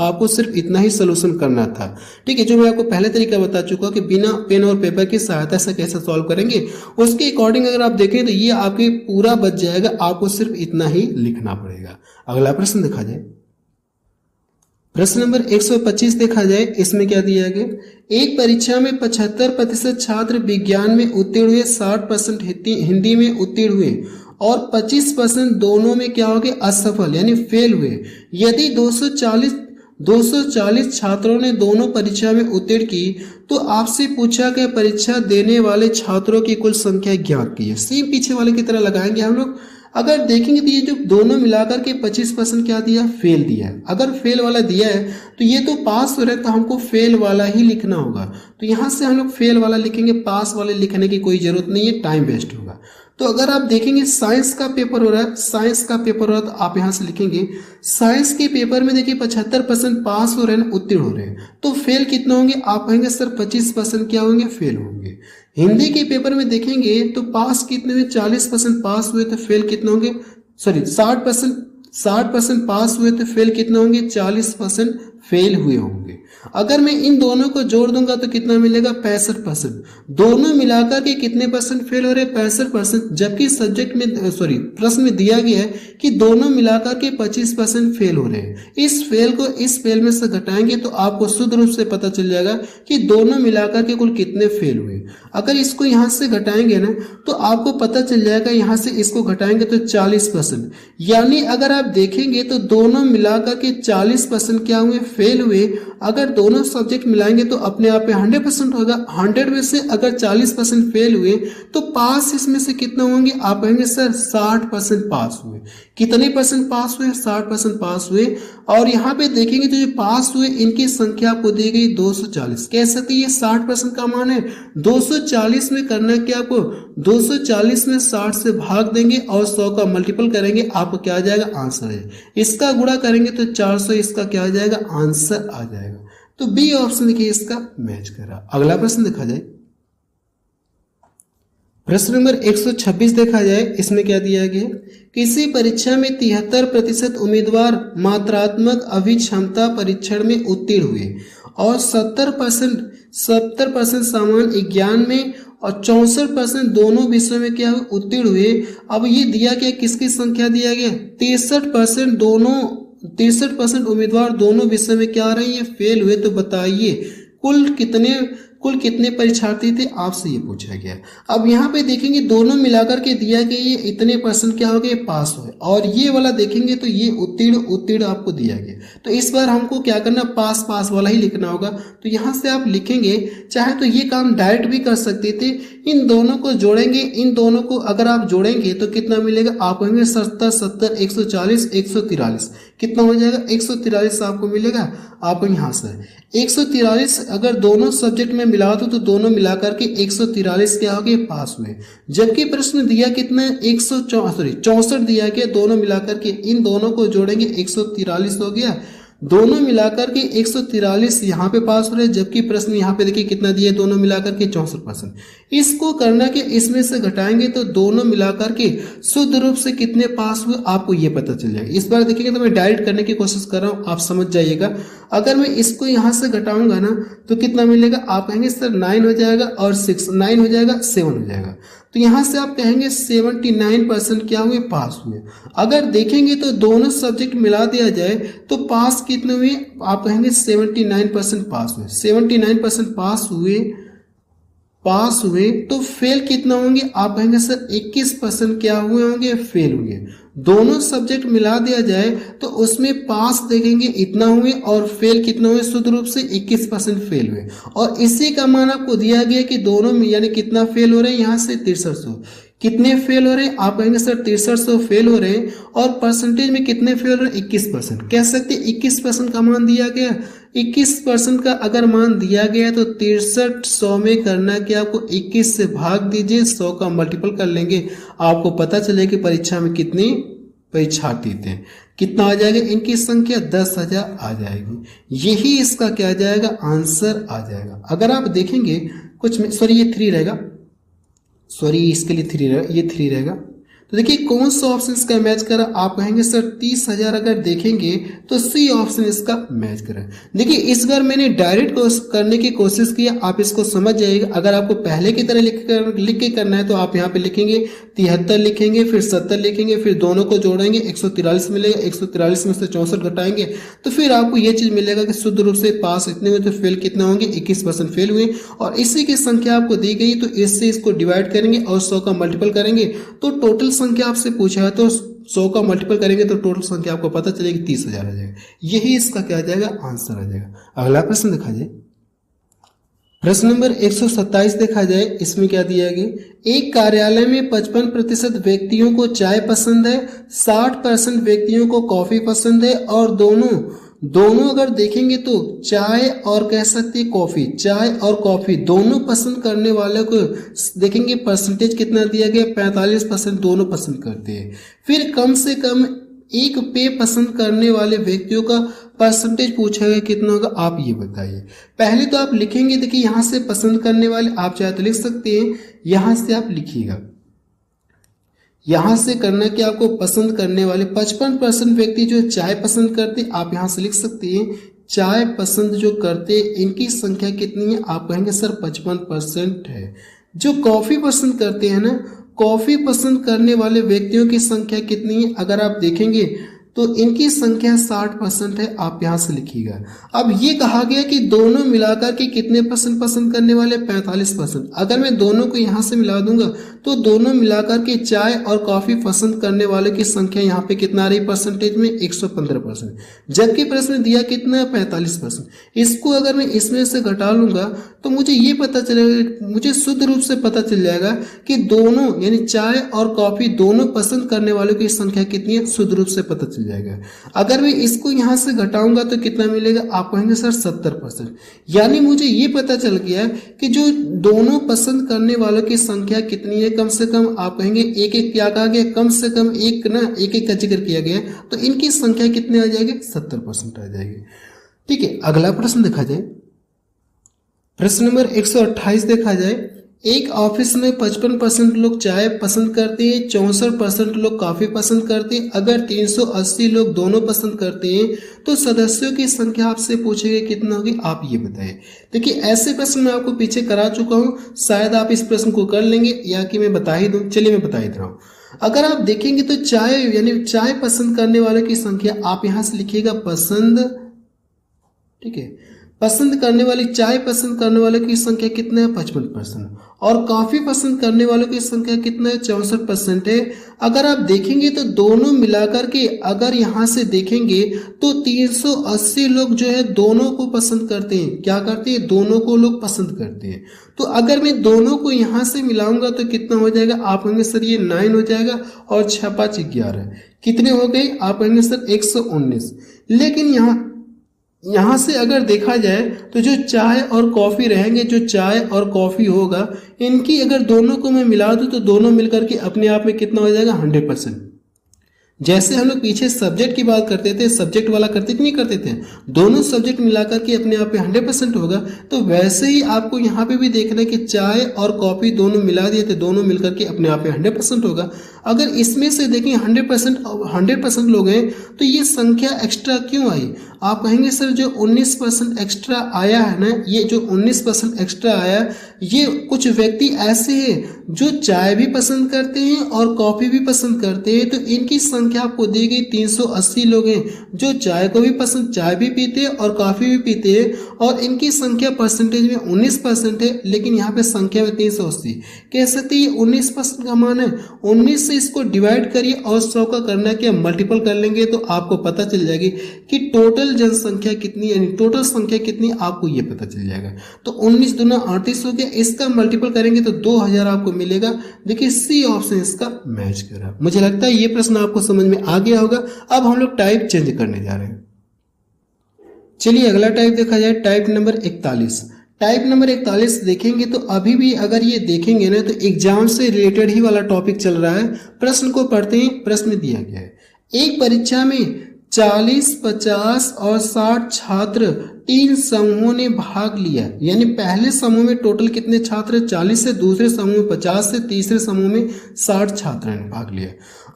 आपको सिर्फ इतना ही सोल्यूशन करना था। ठीक है, जो मैं आपको पहले तरीका बता चुका कि बिना पेन और पेपर की सहायता से कैसे सॉल्व करेंगे उसके अकॉर्डिंग अगर आप देखें तो ये आपके पूरा बच जाएगा। आपको सिर्फ इतना ही लिखना पड़ेगा। अगला प्रश्न देखा जाए, प्रश्न नंबर 125 देखा जाए। इसमें क्या दिया गया? एक परीक्षा में 75% छात्र विज्ञान में उत्तीर्ण हुए, 60% हिंदी में उत्तीर्ण हुए और 25% दोनों में क्या हो गए? असफल यानी फेल हुए। यदि 240 छात्रों ने दोनों परीक्षा में उत्तीर्ण की तो आपसे पूछा गया परीक्षा देने वाले छात्रों की कुल संख्या ज्ञात कीजिए। सेम पीछे वाले की तरह लगाएंगे हम लोग। अगर देखेंगे तो ये जो दोनों मिलाकर के 25% क्या दिया? फेल दिया है। अगर फेल वाला दिया है तो ये तो पास हो रहा है, तो हमको फेल वाला ही लिखना होगा। तो यहां से हम लोग फेल वाला लिखेंगे, पास वाले लिखने की कोई जरूरत नहीं है, टाइम वेस्ट होगा। तो अगर आप देखेंगे साइंस का पेपर हो रहा है, साइंस का पेपर हो रहा है तो आप यहां से लिखेंगे साइंस के पेपर में देखिए 75% पास हो रहे हैं, उत्तीर्ण हो रहे हैं, तो फेल कितना होंगे? आप कहेंगे सर 25% क्या होंगे? फेल होंगे। हिंदी के पेपर में देखेंगे तो पास कितने हुए? 40% पास हुए तो फेल कितना होंगे? 60% पास हुए तो फेल कितना होंगे? 40% फेल हुए होंगे। अगर मैं इन दोनों को जोड़ दूंगा तो कितना मिलेगा? 65%। दोनों मिलाकर के कितने परसेंट फेल हो रहे? 65%। जबकि सब्जेक्ट में प्रश्न में दिया गया है कि दोनों मिलाकर के 25% फेल हो रहे हैं। इस फेल को इस फेल में से घटाएंगे तो आपको शुद्ध रूप से पता चल जाएगा कि दोनों मिलाकर के कुल कितने फेल हुए। अगर इसको यहां से घटाएंगे ना तो आपको पता चल जाएगा, यहां से इसको घटाएंगे तो 40%। यानी अगर आप देखेंगे तो दोनों मिलाकर के 40% क्या हुए? फेल हुए। अगर दोनों सब्जेक्ट मिलाएंगे तो अपने आप पे 100% होगा। 100 में से अगर 40% फेल हुए तो पास इसमें से कितना होंगे? आप कहेंगे सर 60% पास हुए। कितने परसेंट पास हुए? 60% पास हुए। और यहाँ पे देखेंगे तो जो पास हुए इनकी संख्या आपको दी गई 240। कह सकते ये 60% का मान है। 240 में करना क्या आपको? 240 में 60 से भाग देंगे और 100 का मल्टीपल करेंगे, आपको क्या आ जाएगा? आंसर है। इसका गुणा करेंगे तो 400, इसका क्या आ जाएगा? आंसर आ जाएगा। तो बी ऑप्शन देखिए इसका मैच कर रहा। अगला प्रश्न देखा जाए, प्रश्न नंबर 126 देखा जाए, इसमें क्या दिया गया, किसी परीक्षा में 73% उम्मीदवार मात्रात्मक अभिक्षमता परीक्षण में उत्तीर्ण हुए और 70% सामान्य ज्ञान में और 64% दोनों विषयों में क्या हुए, उत्तीर्ण हुए। अब ये दिया गया, किसकी संख्या दिया गया, 63% उम्मीदवार दोनों विषय में क्या रहे हैं, फेल हुए। तो बताइए कुल कितने परीक्षार्थी थे, आपसे ये पूछा गया। अब यहाँ पे देखेंगे दोनों मिलाकर के दिया गया, ये इतने परसेंट क्या हो गए, पास हुए, और ये वाला देखेंगे तो ये उत्तीर्ण आपको दिया गया। तो इस बार हमको क्या करना, पास वाला ही लिखना होगा। तो यहाँ से आप लिखेंगे, चाहे तो ये काम डायरेक्ट भी कर सकते थे, इन दोनों को जोड़ेंगे, इन दोनों को अगर आप जोड़ेंगे तो कितना मिलेगा, आप कहेंगे 70 140 143, कितना हो जाएगा, 143 आपको मिलेगा। आप यहाँ से 143 अगर दोनों सब्जेक्ट में मिला दो तो दोनों मिलाकर के 143 क्या हो गए, पास हुए। जबकि प्रश्न दिया कितना, 64 दिया गया, दोनों मिलाकर के इन दोनों को जोड़ेंगे 143 हो गया, दोनों मिलाकर के 143 यहाँ पे पास हो रहे। जबकि प्रश्न यहाँ पे देखिए कितना दिया, दोनों मिलाकर के 64%। इसको करना के इसमें से घटाएंगे तो दोनों मिलाकर के शुद्ध रूप से कितने पास हुए, आपको ये पता चल जाएगा। इस बार देखिएगा तो मैं डायरेक्ट करने की कोशिश कर रहा हूँ, आप समझ जाइएगा। अगर मैं इसको यहाँ से घटाऊंगा ना तो कितना मिलेगा, आप कहेंगे सर 9 हो जाएगा और 9 हो जाएगा, 7 हो जाएगा। तो यहाँ से आप कहेंगे 79% क्या हुए, पास हुए। अगर देखेंगे तो दोनों सब्जेक्ट मिला दिया जाए तो पास कितने हुए, आप कहेंगे 79% पास हुए। 79% पास हुए तो फेल कितना होंगे, आप कहेंगे सर 21% क्या हुए होंगे, फेल हुए। दोनों सब्जेक्ट मिला दिया जाए तो उसमें पास देखेंगे इतना हुए और फेल कितना हुए, शुद्ध रूप से 21% फेल हुए। और इसी का मान आपको दिया गया कि दोनों में यानी कितना फेल हो रहे हैं, यहाँ से 6300 कितने फेल हो रहे हैं, आप कहेंगे सर 6300 फेल हो रहे हैं। और परसेंटेज में कितने फेल हो रहे हैं, 21%। कह सकते 21% का मान दिया गया, 21% का अगर मान दिया गया तो 6300 में करना कि आपको 21 से भाग दीजिए, 100 का मल्टीपल कर लेंगे, आपको पता चले कि परीक्षा में कितने परीक्षार्थी थे। कितना आ जाएगा, इनकी संख्या 10,000 आ जाएगी। यही इसका क्या आ जाएगा, आंसर आ जाएगा। अगर आप देखेंगे कुछ में, सॉरी ये 3 रहेगा, सॉरी इसके लिए 3 रहेगा, ये 3 रहेगा। तो देखिए कौन सा ऑप्शन इसका मैच करा, आप कहेंगे सर 30,000 अगर देखेंगे तो सी ऑप्शन इसका मैच करा। देखिए इस बार मैंने डायरेक्ट करने की कोशिश किया, आप इसको समझ जाइएगा। अगर आपको पहले की तरह लिख के करना है तो आप यहाँ पे लिखेंगे 73 लिखेंगे, फिर 70 लिखेंगे, फिर दोनों को जोड़ेंगे 143 मिलेगा, 143 में से 64 घटाएंगे तो फिर आपको ये चीज मिलेगा कि शुद्ध रूप से पास इतने हुए तो फेल कितना होंगे, 21% फेल हुए। और इसी की संख्या आपको दी गई तो इससे इसको डिवाइड करेंगे और 100 का मल्टीपल करेंगे तो टोटल संख्या आपसे पूछा है तो 100 का मल्टीपल करेंगे तो टोटल संख्या आपको पता चलेगी 30,000 आ जाएगा। यही इसका क्या आ जाएगा, आंसर आ जाएगा। अगला प्रश्न देखा जाए, प्रश्न नंबर 127 देखा जाए, इसमें क्या दिया गया, एक कार्यालय में 55% व्यक्तियों को चाय पसंद है, 60% व्यक्तियों को कॉफी पसंद है और दोनों अगर देखेंगे तो चाय और कह सकते हैं कॉफी, चाय और कॉफी दोनों पसंद करने वालों को देखेंगे परसेंटेज कितना दिया गया, 45% दोनों पसंद करते हैं। फिर कम से कम एक पेय पसंद करने वाले व्यक्तियों का परसेंटेज पूछा गया कितना होगा, आप ये बताइए। पहले तो आप लिखेंगे, देखिए यहाँ से पसंद करने वाले आप चाहे तो लिख सकते हैं, यहाँ से आप लिखिएगा, यहाँ से करना कि आपको पसंद करने वाले 55% व्यक्ति जो चाय पसंद करते, आप यहाँ से लिख सकते हैं चाय पसंद जो करते इनकी संख्या कितनी है, आप कहेंगे सर 55% है। जो कॉफी पसंद करते हैं ना, कॉफी पसंद करने वाले व्यक्तियों की संख्या कितनी है, अगर आप देखेंगे तो इनकी संख्या 60% है, आप यहाँ से लिखिएगा। अब ये कहा गया कि दोनों मिलाकर के कितने परसेंट पसंद करने वाले, 45%। अगर मैं दोनों को यहाँ से मिला दूंगा तो दोनों मिलाकर के चाय और कॉफी पसंद करने वाले की संख्या यहाँ पे कितना आ रही परसेंटेज में, 115%। जबकि प्रश्न दिया कितना, 45%। इसको अगर मैं इसमें से घटा लूंगा तो मुझे ये पता चलेगा, मुझे शुद्ध रूप से पता चल जाएगा कि दोनों यानी चाय और कॉफी दोनों पसंद करने वालों की संख्या कितनी है, शुद्ध रूप से पता चल जाएगा। अगर मैं इसको यहाँ से घटाऊंगा तो कितना मिलेगा, आप कहेंगे सर 70%। यानी मुझे ये पता चल गया कि जो दोनों पसंद करने वालों की संख्या कितनी है, कम से कम आप कहेंगे एक एक क्या कहा गया, कम से कम एक का जिक्र किया गया, तो इनकी संख्या कितनी आ जाएगी, 70% आ जाएगी। ठीक है, अगला प्रश्न देखा जाए। प्रश्न नंबर 128 देखा जाए। एक ऑफिस में 55% लोग चाय पसंद करते हैं, 64% लोग कॉफी पसंद करते हैं। अगर 380 लोग दोनों पसंद करते हैं तो सदस्यों की संख्या आपसे पूछेगी कितना होगी, आप ये बताएं। देखिए ऐसे प्रश्न मैं आपको पीछे करा चुका हूं, शायद आप इस प्रश्न को कर लेंगे या कि मैं बता ही दूं। चलिए मैं बता ही दे रहा हूं। अगर आप देखेंगे तो चाय यानी चाय पसंद करने वालों की संख्या आप यहां से लिखिएगा पसंद, ठीक है, पसंद करने वाली चाय पसंद करने वालों की संख्या कितना है 55%, और कॉफी पसंद करने वालों की संख्या कितना है 64% है। अगर आप देखेंगे तो दोनों मिलाकर के अगर यहाँ से देखेंगे तो 380 लोग जो है दोनों को पसंद करते हैं। क्या करते हैं, दोनों को लोग पसंद करते हैं। तो अगर मैं दोनों को यहाँ से मिलाऊंगा तो कितना हो जाएगा, आप कहेंगे सर ये 9 हो जाएगा और 6 5 11, कितने हो गए, आप कहेंगे सर 119। लेकिन यहाँ से अगर देखा जाए तो जो चाय और कॉफ़ी रहेंगे, जो चाय और कॉफ़ी होगा, इनकी अगर दोनों को मैं मिला दूँ तो दोनों मिलकर के अपने आप में कितना हो जाएगा 100%। जैसे हम लोग पीछे सब्जेक्ट की बात करते थे, सब्जेक्ट वाला करते कि नहीं करते थे, दोनों सब्जेक्ट मिलाकर के अपने आप में 100% होगा। तो वैसे ही आपको यहाँ पे भी देखना है कि चाय और कॉफ़ी दोनों मिला दिए थे, दोनों मिलकर के अपने आप में 100% होगा। अगर इसमें से देखें 100% लोग हैं तो ये संख्या एक्स्ट्रा क्यों आई, आप कहेंगे सर जो 19% एक्स्ट्रा आया है ना, ये जो 19% एक्स्ट्रा आया, ये कुछ व्यक्ति ऐसे हैं जो चाय भी पसंद करते हैं और कॉफ़ी भी पसंद करते हैं। तो इनकी संख्या आपको दी गई 380 लोग हैं जो चाय को भी पसंद, चाय भी पीते हैं और कॉफ़ी भी पीते हैं, और इनकी संख्या परसेंटेज में 19% है, लेकिन यहाँ पे संख्या में 380। कह सकते हैं 19% का मान है, 19 से इसको डिवाइड करिए और 100 का करना क्या, मल्टीपल कर लेंगे तो आपको पता चल जाएगी कि टोटल जनसंख्या कितनी, यानी टोटल संख्या कितनी, आपको ये पता चल जाएगा। तो 19 दूना 38 हो गया, इसका मल्टीपल करेंगे तो 2000 आपको मिलेगा। देखिए सी ऑप्शन इसका मैच कर रहा है। मुझे लगता है ये प्रश्न आपको समझ में आ गया होगा। अब हम लोग टाइप चेंज करने जा रहे हैं। चलिए अगला टाइप देखा जाए, टाइप नंबर 41। टाइप नंबर 41 देखेंगे तो अभी भी अगर ये देखेंगे ना तो एग्जाम से रिलेटेड ही वाला टॉपिक चल रहा है। प्रश्न को पढ़ते हैं। प्रश्न दिया गया है, एक परीक्षा में 40, 50 और 60 छात्र 3 समूहों ने भाग लिया। यानी पहले समूह में टोटल कितने छात्र, 40 से, दूसरे समूह में 50 से, तीसरे समूह में 60 छात्रों ने भाग लिया।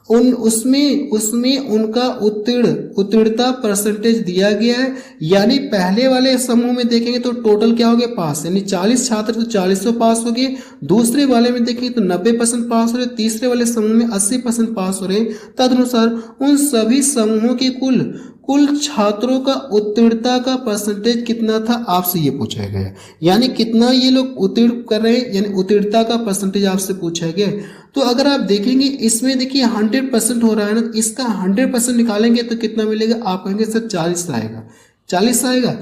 उसमें उनका उत्तीर्णता परसेंटेज दिया गया है। यानी पहले वाले समूह में देखेंगे तो टोटल क्या हो गया, पास, यानी 40 छात्र तो 40 पास हो गए। दूसरे वाले में देखेंगे तो 90% पास हो रहे, तीसरे वाले समूह में 80% पास हो रहे। तदनुसार उन सभी समूहों के कुल छात्रों का उत्तीर्णता का परसेंटेज कितना था, आपसे ये पूछा गया। यानी कितना ये लोग उत्तीर्ण कर रहे हैं, यानी उत्तीर्णता का परसेंटेज आपसे पूछा गया। तो अगर आप देखेंगे इसमें देखिए 100% हो रहा है ना, इसका 100% निकालेंगे तो कितना मिलेगा, आप कहेंगे सर 40 आएगा, 40 आएगा।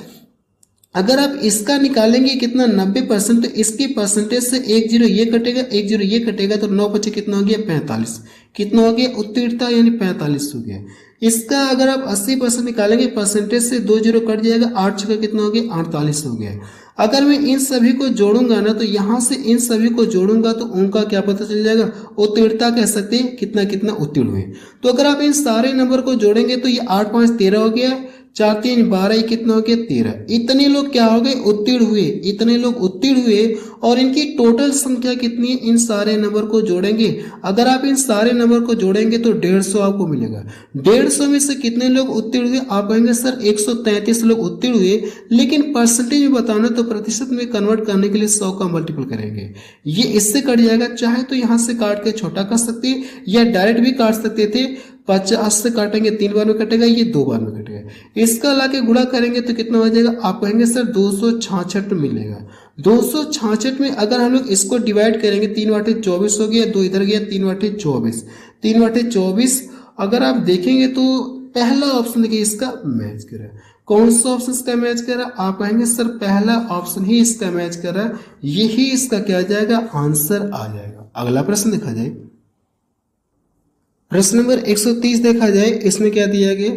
अगर आप इसका निकालेंगे कितना 90%, तो इसकी परसेंटेज से 1 0 ये कटेगा, 1 0 ये कटेगा, तो 9 बचे कितना हो गया 45। कितना हो गया उत्तीर्णता, यानी 45 हो गया। इसका अगर आप 80% निकालेंगे परसेंटेज से 2 0 कट जाएगा, 8 6 कितना हो गया 48 हो गया। अगर मैं इन सभी को जोड़ूंगा ना तो यहाँ से इन सभी को जोड़ूंगा तो उनका क्या पता चल जाएगा, उत्तीर्णता कह सकते हैं कितना कितना उत्तीर्ण हुए। तो अगर आप इन सारे नंबर को जोड़ेंगे तो ये 8 5 13 हो गया, 4 3 12, कितना हो गया 13। इतने लोग क्या हो गए, उत्तीर्ण हुए, इतने लोग उत्तीर्ण हुए। और इनकी टोटल संख्या कितनी है, इन सारे नंबर को जोड़ेंगे, अगर आप इन सारे नंबर को जोड़ेंगे तो 150 आपको मिलेगा। 150 में से कितने लोग उत्तीर्ण हुए, आप कहेंगे सर 133 लोग उत्तीर्ण हुए। लेकिन परसेंटेज में बताना तो प्रतिशत में कन्वर्ट करने के लिए 100 का मल्टीपल करेंगे, ये इससे कट जाएगा। चाहे तो यहाँ से काट के छोटा कर सकते हैं या डायरेक्ट भी काट सकते थे। 50 से काटेंगे 3 बार में कटेगा, ये 2 बार में कटेगा। इसका लाके गुणा करेंगे तो कितना हो जाएगा, आप कहेंगे सर 266 मिलेगा। 266 में अगर हम लोग इसको डिवाइड करेंगे, 3 वाटे 24 हो गया, 2 इधर गया, 3 वाटे 24, 3 वाटे 24। अगर आप देखेंगे तो पहला ऑप्शन देखिए इसका मैच कर रहा है। कौन सा ऑप्शन इसका मैच कर रहा है, आप कहेंगे सर पहला ऑप्शन ही इसका मैच कर रहा है, यही इसका क्या आ जाएगा, आंसर आ जाएगा। अगला प्रश्न देखा जाए, प्रश्न नंबर 130 देखा जाए। इसमें क्या दिया गया,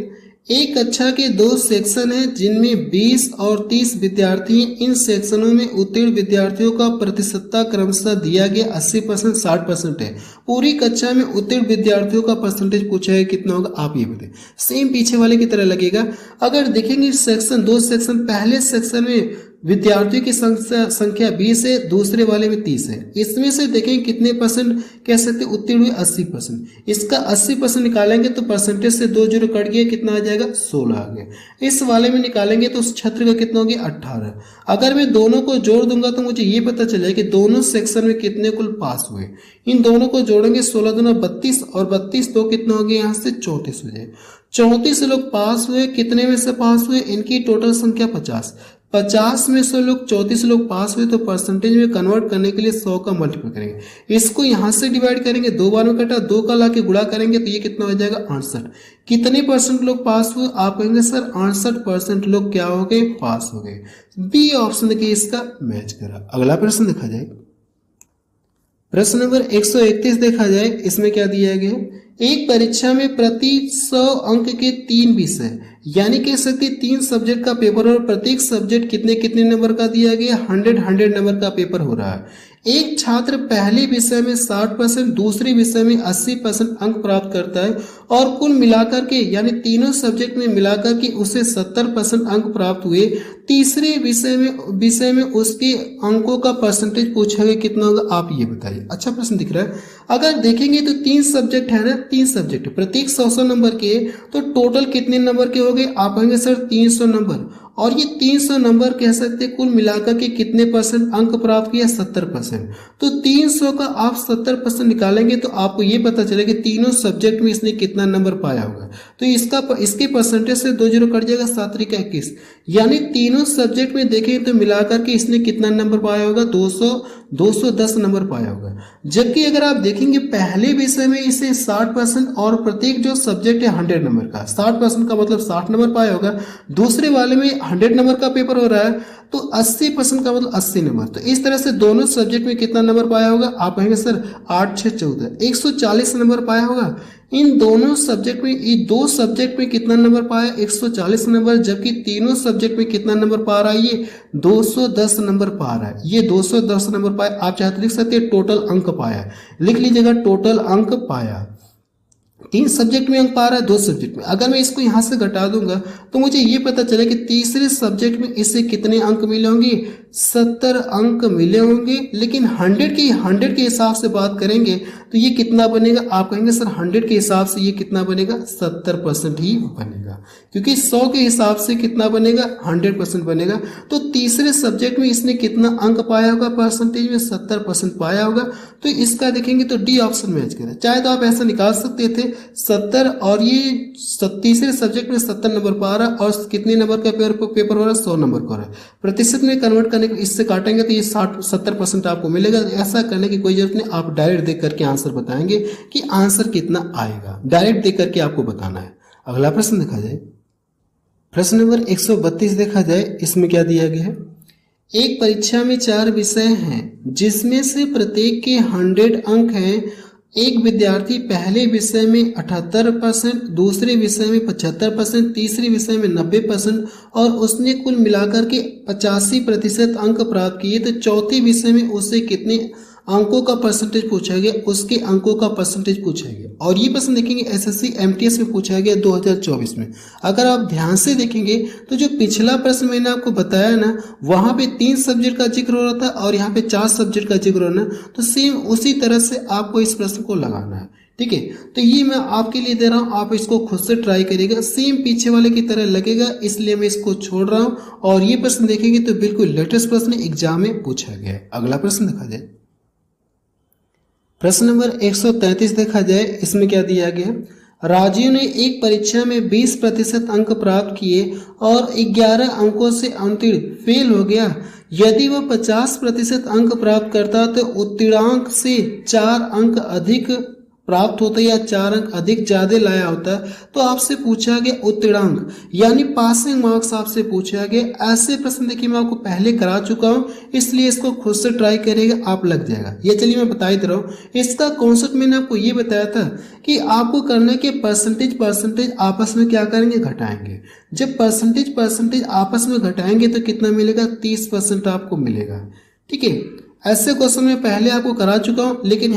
एक कक्षा के 2 सेक्शन हैं जिनमें 20 और 30 विद्यार्थी हैं। इन सेक्शनों में उत्तीर्ण विद्यार्थियों का प्रतिशतता क्रमशः दिया गया 80%, 60% है। पूरी कक्षा में उत्तीर्ण विद्यार्थियों का परसेंटेज पूछा है कितना होगा, आप ये बताएं। सेम पीछे वाले की तरह लगेगा। अगर देखेंगे सेक्शन 2 सेक्शन, पहले सेक्शन में विद्यार्थियों की संख्या 20 है, दूसरे वाले में 30 है। इसमें से देखें कितने परसेंट कह सकते उत्तीर्ण हुए, 80%। इसका 80% निकालेंगे तो परसेंटेज से 2 जीरो कट गया, कितना आ जाएगा, 16 आ गया। इस वाले में निकालेंगे तो उस छात्र का कितना हो गया, 18। अगर मैं दोनों को जोड़ दूंगा तो मुझे ये पता चलेगा कि दोनों सेक्शन में कितने कुल पास हुए। इन दोनों को जोड़ेंगे, 16 दूना 32 और 32 तो कितना हो गया, यहाँ से 34 हो जाए। 34 लोग पास हुए। कितने में से पास हुए, इनकी टोटल संख्या 50। 50 में से लोग 34 लोग पास हुए, तो परसेंटेज में कन्वर्ट करने के लिए 100 का मल्टीपल करेंगे। इसको यहां से डिवाइड करेंगे, 2 बार में कटा, 2 का ला के गुणा करेंगे तो ये कितना हो जाएगा, 68। कितने परसेंट लोग पास हुए, आप कहेंगे सर 68% लोग क्या हो गए, पास हो गए। बी ऑप्शन देखिए इसका मैच करा। अगला प्रश्न देखा जाए, प्रश्न नंबर 131 देखा जाए। इसमें क्या दिया गया है, एक परीक्षा में प्रति 100 अंक के 3 विषय यानी कह सकते 3 सब्जेक्ट का पेपर और प्रत्येक सब्जेक्ट कितने कितने नंबर का दिया गया, 100 नंबर का पेपर हो रहा है। एक छात्र पहले विषय में 60%, दूसरे विषय में 80% अंक प्राप्त करता है और कुल मिलाकर के यानी तीनों सब्जेक्ट में मिलाकर के उसे 70% अंक प्राप्त हुए। तीसरे विषय में उसके अंकों का परसेंटेज पूछा गया, कितना होगा, आप ये बताइए। अच्छा प्रश्न दिख रहा है। अगर देखेंगे तो 3 सब्जेक्ट है ना, 3 सब्जेक्ट प्रत्येक 100 नंबर के, तो टोटल कितने नंबर के हो गए, आप कहेंगे सर 300 नंबर। और ये 300 नंबर कह सकते कुल मिलाकर के कितने परसेंट अंक प्राप्त किया, 70%। तो 300 का आप 70% निकालेंगे तो आपको ये पता चलेगा कि तीनों सब्जेक्ट में इसने कितना नंबर पाया होगा। तो इसके परसेंटेज से 2 जीरो कट जाएगा, 7 3 21। यानी तीनों सब्जेक्ट में देखें तो मिलाकर के इसने कितना नंबर पाया होगा, 210 नंबर पाया होगा। जबकि अगर आप देखेंगे पहले विषय में इसे 60% और प्रत्येक जो सब्जेक्ट है 100 नंबर का, 60% का मतलब 60 नंबर पाया होगा। दूसरे वाले में 100 नंबर का पेपर हो रहा है तो 80% का मतलब 80 नंबर। तो इस तरह से दोनों सब्जेक्ट में कितना नंबर पाया होगा, आप कहेंगे सर 8 6 14 140 नंबर पाया होगा। इन दोनों सब्जेक्ट में, ये 2 सब्जेक्ट में कितना नंबर पाया, 140 नंबर। जबकि तीनों सब्जेक्ट में कितना नंबर पा रहा है, ये 210 नंबर पा रहा है। ये 210 नंबर पाया। आप चाहे तो लिख सकते हैं टोटल अंक पाया, लिख लीजिएगा टोटल अंक पाया। 3 सब्जेक्ट में अंक पा रहा है, 2 सब्जेक्ट में। अगर मैं इसको यहां से घटा दूंगा तो मुझे ये पता चले कि तीसरे सब्जेक्ट में इससे कितने अंक मिले होंगे, 70 अंक मिले होंगे। लेकिन 100 के हिसाब से बात करेंगे तो ये कितना बनेगा, आप कहेंगे सर 100 के हिसाब से ये कितना बनेगा, 70% ही बनेगा। क्योंकि 100 के हिसाब से कितना बनेगा, 100% बनेगा। तो तीसरे सब्जेक्ट में इसने कितना अंक पाया होगा, परसेंटेज में 70% पाया होगा। तो इसका देखेंगे तो डी ऑप्शन मैच करें। चाहे तो आप ऐसा निकाल सकते थे 70 और ये तीसरे सब्जेक्ट में 70 नंबर पा रहा है और कितने नंबर का पेपर हो रहा है, 100 नंबर का हो रहा है। प्रतिशत में कन्वर्ट करने इससे काटेंगे तो ये 70% आपको मिलेगा। ऐसा करने की कोई जरूरत नहीं, आप डायरेक्ट देख करके आंसर बताएंगे कि आंसर कितना आएगा। डायरेक्ट देख करके आपको बताना है। अगला प्रश्न देखा जाए, प्रश्न नंबर 132 देखा जाए। इसमें क्या दिया गया है, एक परीक्षा में 4 विषय हैं जिसमें से प्रत्येक के 100 अंक हैं। एक विद्यार्थी पहले विषय में 78%, दूसरे विषय में 75%, तीसरे विषय में 90% और उसने कुल मिलाकर के 85% अंक प्राप्त किए। तो चौथे विषय में उससे कितने अंकों का परसेंटेज पूछा गया, उसके अंकों का परसेंटेज पूछा गया। और ये प्रश्न देखेंगे एसएससी एमटीएस में पूछा गया 2024 में। अगर आप ध्यान से देखेंगे तो जो पिछला प्रश्न मैंने आपको बताया ना, वहां पे 3 सब्जेक्ट का जिक्र हो रहा था और यहाँ पे 4 सब्जेक्ट का जिक्र हो रहा है। तो सेम उसी तरह से आपको इस प्रश्न को लगाना है, ठीक है। तो ये मैं आपके लिए दे रहा हूँ, आप इसको खुद से ट्राई करिएगा। सेम पीछे वाले की तरह लगेगा, इसलिए मैं इसको छोड़ रहा हूँ। और ये प्रश्न देखेंगे तो बिल्कुल लेटेस्ट प्रश्न एग्जाम में पूछा गया है। अगला प्रश्न देखा जाए, प्रश्न नंबर 133 देखा जाए। इसमें क्या दिया गया, राजीव ने एक परीक्षा में 20% अंक प्राप्त किए और 11 अंकों से उत्तीर्ण फेल हो गया। यदि वह 50% अंक प्राप्त करता तो उत्तीर्णांक से 4 अंक अधिक प्राप्त होता है या 4 अंक अधिक ज्यादा लाया होता है तो आपसे पूछा गया उत्तीर्णांक यानी पासिंग मार्क्स आपसे पूछा गया। ऐसे प्रश्न देखिए मैं आपको पहले करा चुका हूं, इसलिए इसको खुद से ट्राई करिएगा, आप लग जाएगा। ये चलिए मैं बता ही दे रहा हूँ। इसका कॉन्सेप्ट मैंने आपको ये बताया था कि आपको करने के परसेंटेज आपस में क्या करेंगे, घटाएंगे। जब परसेंटेज आपस में घटाएंगे तो कितना मिलेगा, 30% आपको मिलेगा। ठीक है, ऐसे क्वेश्चन मैं पहले आपको करा चुका हूं, लेकिन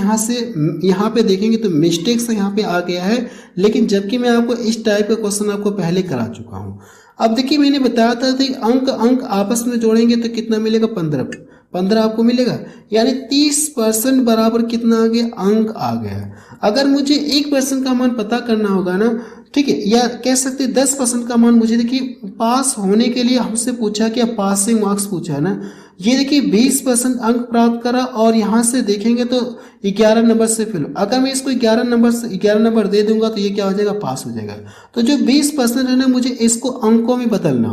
यहाँ पे देखेंगे तो मिस्टेक्स यहाँ पे आ गया है, लेकिन जबकि मैं आपको इस टाइप का क्वेश्चन आपको पहले करा चुका हूं। अब देखिए मैंने बताया था कि अंक आपस में जोड़ेंगे तो कितना मिलेगा, 15 आपको मिलेगा, यानी 30% बराबर कितना आ गया, अंक आ गया। अगर मुझे 1% का मान पता करना होगा ना, ठीक है, या कह सकते 10% का मान मुझे देखिए पास होने के लिए हमसे पूछा क्या, पासिंग मार्क्स पूछा है ना। ये देखिए 20% अंक प्राप्त करा और यहाँ से देखेंगे तो 11 नंबर से फेल। अगर मैं इसको 11 नंबर दे दूंगा तो ये क्या हो जाएगा, पास हो जाएगा। तो जो 20% है ना, मुझे इसको अंकों में बदलना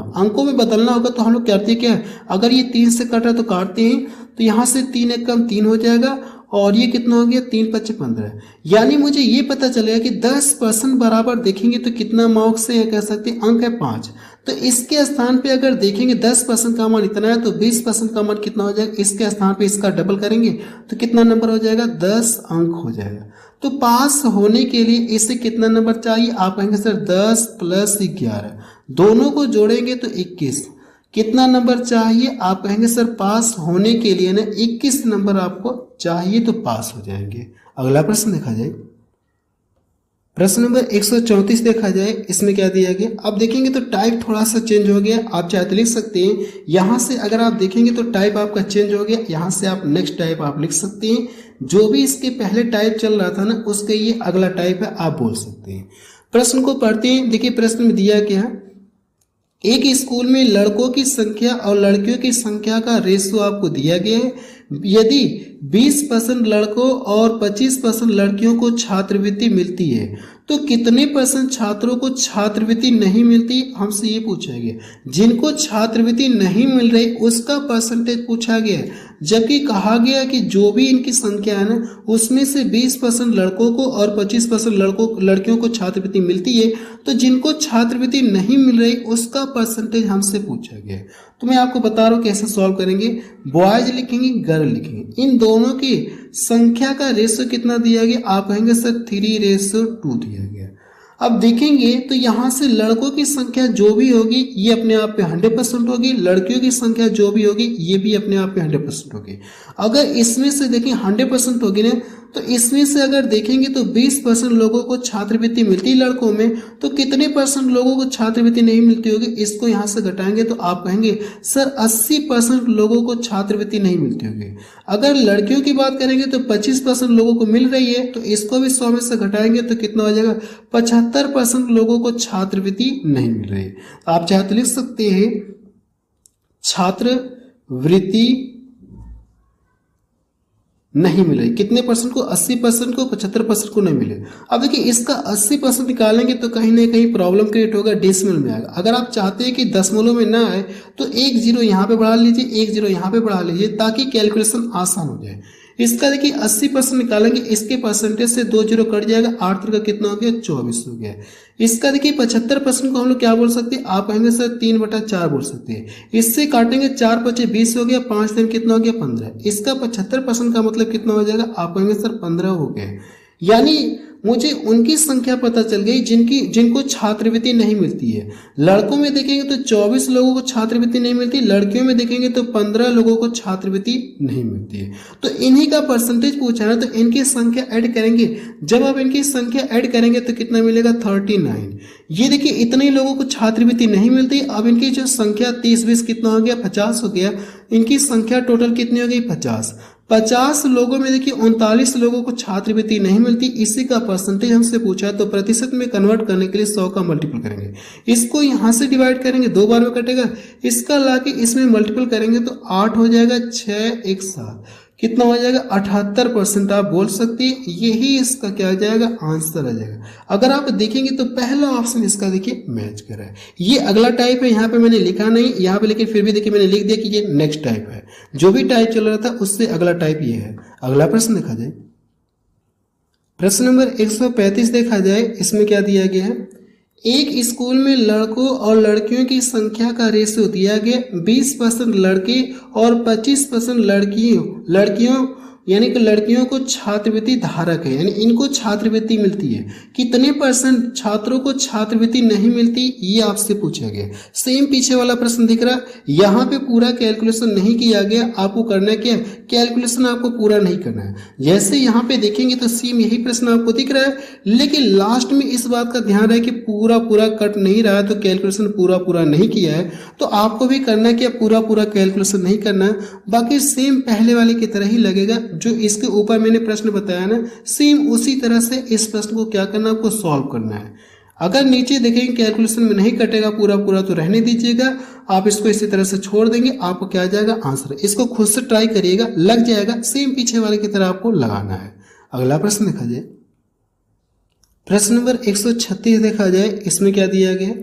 होगा। तो हम लोग करते क्या, अगर ये 3 से कट रहा तो काटते हैं, तो यहाँ से 3 एक कम 3 हो जाएगा और ये कितना हो गया, 3 5 15। यानी मुझे ये पता चलेगा कि 10% बराबर देखेंगे तो कितना मार्क्स है, कह सकते हैं अंक है 5। तो इसके स्थान पे अगर देखेंगे 10% का मान इतना है तो 20% का मान कितना हो जाएगा, इसके स्थान पे इसका डबल करेंगे तो कितना नंबर हो जाएगा, 10 अंक हो जाएगा। तो पास होने के लिए इसे कितना नंबर चाहिए, आप कहेंगे सर 10 + 11, दोनों को जोड़ेंगे तो 21। कितना नंबर चाहिए, आप कहेंगे सर पास होने के लिए ना 21 नंबर आपको चाहिए तो पास हो जाएंगे। अगला प्रश्न देखा जाए, प्रश्न नंबर 134 देखा जाए, इसमें क्या दिया गया। अब देखेंगे तो टाइप थोड़ा सा चेंज हो गया, आप चाहे तो लिख सकते हैं। यहाँ से अगर आप देखेंगे तो टाइप आपका चेंज हो गया, यहाँ से आप नेक्स्ट टाइप आप लिख सकते हैं। जो भी इसके पहले टाइप चल रहा था ना, उसके ये अगला टाइप है, आप बोल सकते हैं। प्रश्न को पढ़ते हैं। देखिए प्रश्न में दिया क्या है, एक स्कूल में लड़कों की संख्या और लड़कियों की संख्या का रेशियो आपको दिया गया है। यदि 20% लड़कों और 25% लड़कियों को छात्रवृत्ति मिलती है तो कितने % छात्रों को छात्रवृत्ति नहीं मिलती, हमसे ये पूछा गया। जिनको छात्रवृत्ति नहीं मिल रही उसका परसेंटेज पूछा गया, जबकि कहा गया कि जो भी इनकी संख्या है ना, उसमें से 20% लड़कों को और 25% लड़कियों को छात्रवृत्ति मिलती है, तो जिनको छात्रवृत्ति नहीं मिल रही उसका परसेंटेज हमसे पूछा गया। तो मैं आपको बता रहा हूँ कैसे सॉल्व करेंगे। बॉयज लिखेंगे, गर्ल लिखेंगे, इन दोनों की संख्या का रेशियो कितना दिया गया, आप कहेंगे सर 3:2 दिया गया। अब देखेंगे तो यहाँ से लड़कों की संख्या जो भी होगी ये अपने आप पे 100% होगी, लड़कियों की संख्या जो भी होगी ये भी अपने आप पे 100% होगी। अगर इसमें से देखें 100% होगी ना, तो इसमें से अगर देखेंगे तो 20% लोगों को छात्रवृत्ति मिलती है लड़कों में, तो कितने % लोगों को छात्रवृत्ति नहीं मिलती होगी, इसको यहाँ से घटाएंगे तो आप कहेंगे सर 80% लोगों को छात्रवृत्ति नहीं मिलती होगी। अगर लड़कियों की बात करेंगे तो 25% लोगों को मिल रही है, तो इसको भी 100 में से घटाएंगे तो कितना हो जाएगा, 75% लोगों को छात्रवृत्ति नहीं मिल रही। आप चाहे तो लिख सकते हैं छात्रवृत्ति नहीं मिले, कितने % को, 80% को, 75% को नहीं मिले। अब देखिए इसका 80% निकालेंगे तो कहीं ना कहीं प्रॉब्लम क्रिएट होगा, डेसिमल में आएगा। अगर आप चाहते हैं कि दशमलव में ना आए तो 1 0 यहाँ पे बढ़ा लीजिए, 1 0 यहाँ पे बढ़ा लीजिए, ताकि कैलकुलेशन आसान हो जाए। इसका देखिए 80% निकालेंगे, इसके परसेंटेज से 2 0 कट जाएगा, 8 3 का कितना हो गया, 24 हो गया। इसका देखिए 75% को हम लोग क्या बोल सकते हैं, आप कहेंगे सर 3/4 बोल सकते हैं। इससे काटेंगे 4 5 20 हो गया, 5 3 कितना हो गया, 15। इसका 75% का मतलब कितना हो जाएगा, आप कहेंगे सर 15 हो गया। यानी मुझे उनकी संख्या पता चल गई जिनको छात्रवृत्ति नहीं मिलती है। लड़कों में देखेंगे तो 24 लोगों को छात्रवृत्ति नहीं मिलती, लड़कियों में देखेंगे तो 15 लोगों को छात्रवृत्ति नहीं मिलती है। तो इन्हीं का परसेंटेज पूछा है, तो इनकी संख्या ऐड करेंगे। जब आप इनकी संख्या ऐड करेंगे तो कितना मिलेगा, 39। ये देखिए इतने लोगों को छात्रवृत्ति नहीं मिलती। अब इनकी जो संख्या 30 20 कितना हो गया, 50 हो गया। इनकी संख्या टोटल कितनी हो गई, 50 लोगों में देखिए 39 लोगों को छात्रवृत्ति नहीं मिलती। इसी का परसेंटेज हमसे पूछा, तो प्रतिशत में कन्वर्ट करने के लिए 100 का मल्टीपल करेंगे। इसको यहाँ से डिवाइड करेंगे, 2 बार में कटेगा, इसका लाके इसमें मल्टीपल करेंगे तो 8 हो जाएगा, 6 1 7 कितना हो जाएगा, 78% आप बोल सकते हैं। यही इसका क्या आ जाएगा, आंसर आ जाएगा। अगर आप देखेंगे तो पहला ऑप्शन इसका देखिए मैच कर रहा है। ये अगला टाइप है, यहाँ पे मैंने लिखा नहीं यहाँ पे, लेकिन फिर भी देखिए मैंने लिख दिया कि ये नेक्स्ट टाइप है। जो भी टाइप चल रहा था उससे अगला टाइप ये है। अगला प्रश्न देखा जाए, प्रश्न नंबर 135 देखा जाए, इसमें क्या दिया गया है। एक स्कूल में लड़कों और लड़कियों की संख्या का रेशियो दिया गया 20% लड़के और 25% लड़कियों यानी कि लड़कियों को छात्रवृत्ति धारक है, यानी इनको छात्रवृत्ति मिलती है। कितने परसेंट छात्रों को छात्रवृत्ति नहीं मिलती, ये आपसे पूछा गया। सेम पीछे वाला प्रश्न दिख रहा है, यहाँ पे पूरा कैलकुलेशन नहीं किया गया। आपको करना क्या, कैलकुलेशन आपको पूरा नहीं करना है। जैसे यहाँ पे देखेंगे तो सेम यही प्रश्न आपको दिख रहा है, लेकिन लास्ट में इस बात का ध्यान रहे कि पूरा कट नहीं रहा है, तो कैलकुलेशन पूरा नहीं किया है। तो आपको भी करना क्या, पूरा कैलकुलेशन नहीं करना, बाकी सेम पहले वाले की तरह ही लगेगा। जो इसके ऊपर मैंने प्रश्न बताया ना, सेम उसी तरह से इस प्रश्न को क्या करना, आपको सॉल्व करना है। अगर नीचे देखेंगे कैलकुलेशन में नहीं कटेगा पूरा तो रहने दीजिएगा, आप इसको इसी तरह से छोड़ देंगे, आपको क्या आ जाएगा, आंसर। इसको खुद से ट्राई करिएगा, लग जाएगा। सेम पीछे वाले की तरह आपको लगाना है। अगला प्रश्न देखा जाए, प्रश्न नंबर 136 देखा जाए, इसमें क्या दिया गया।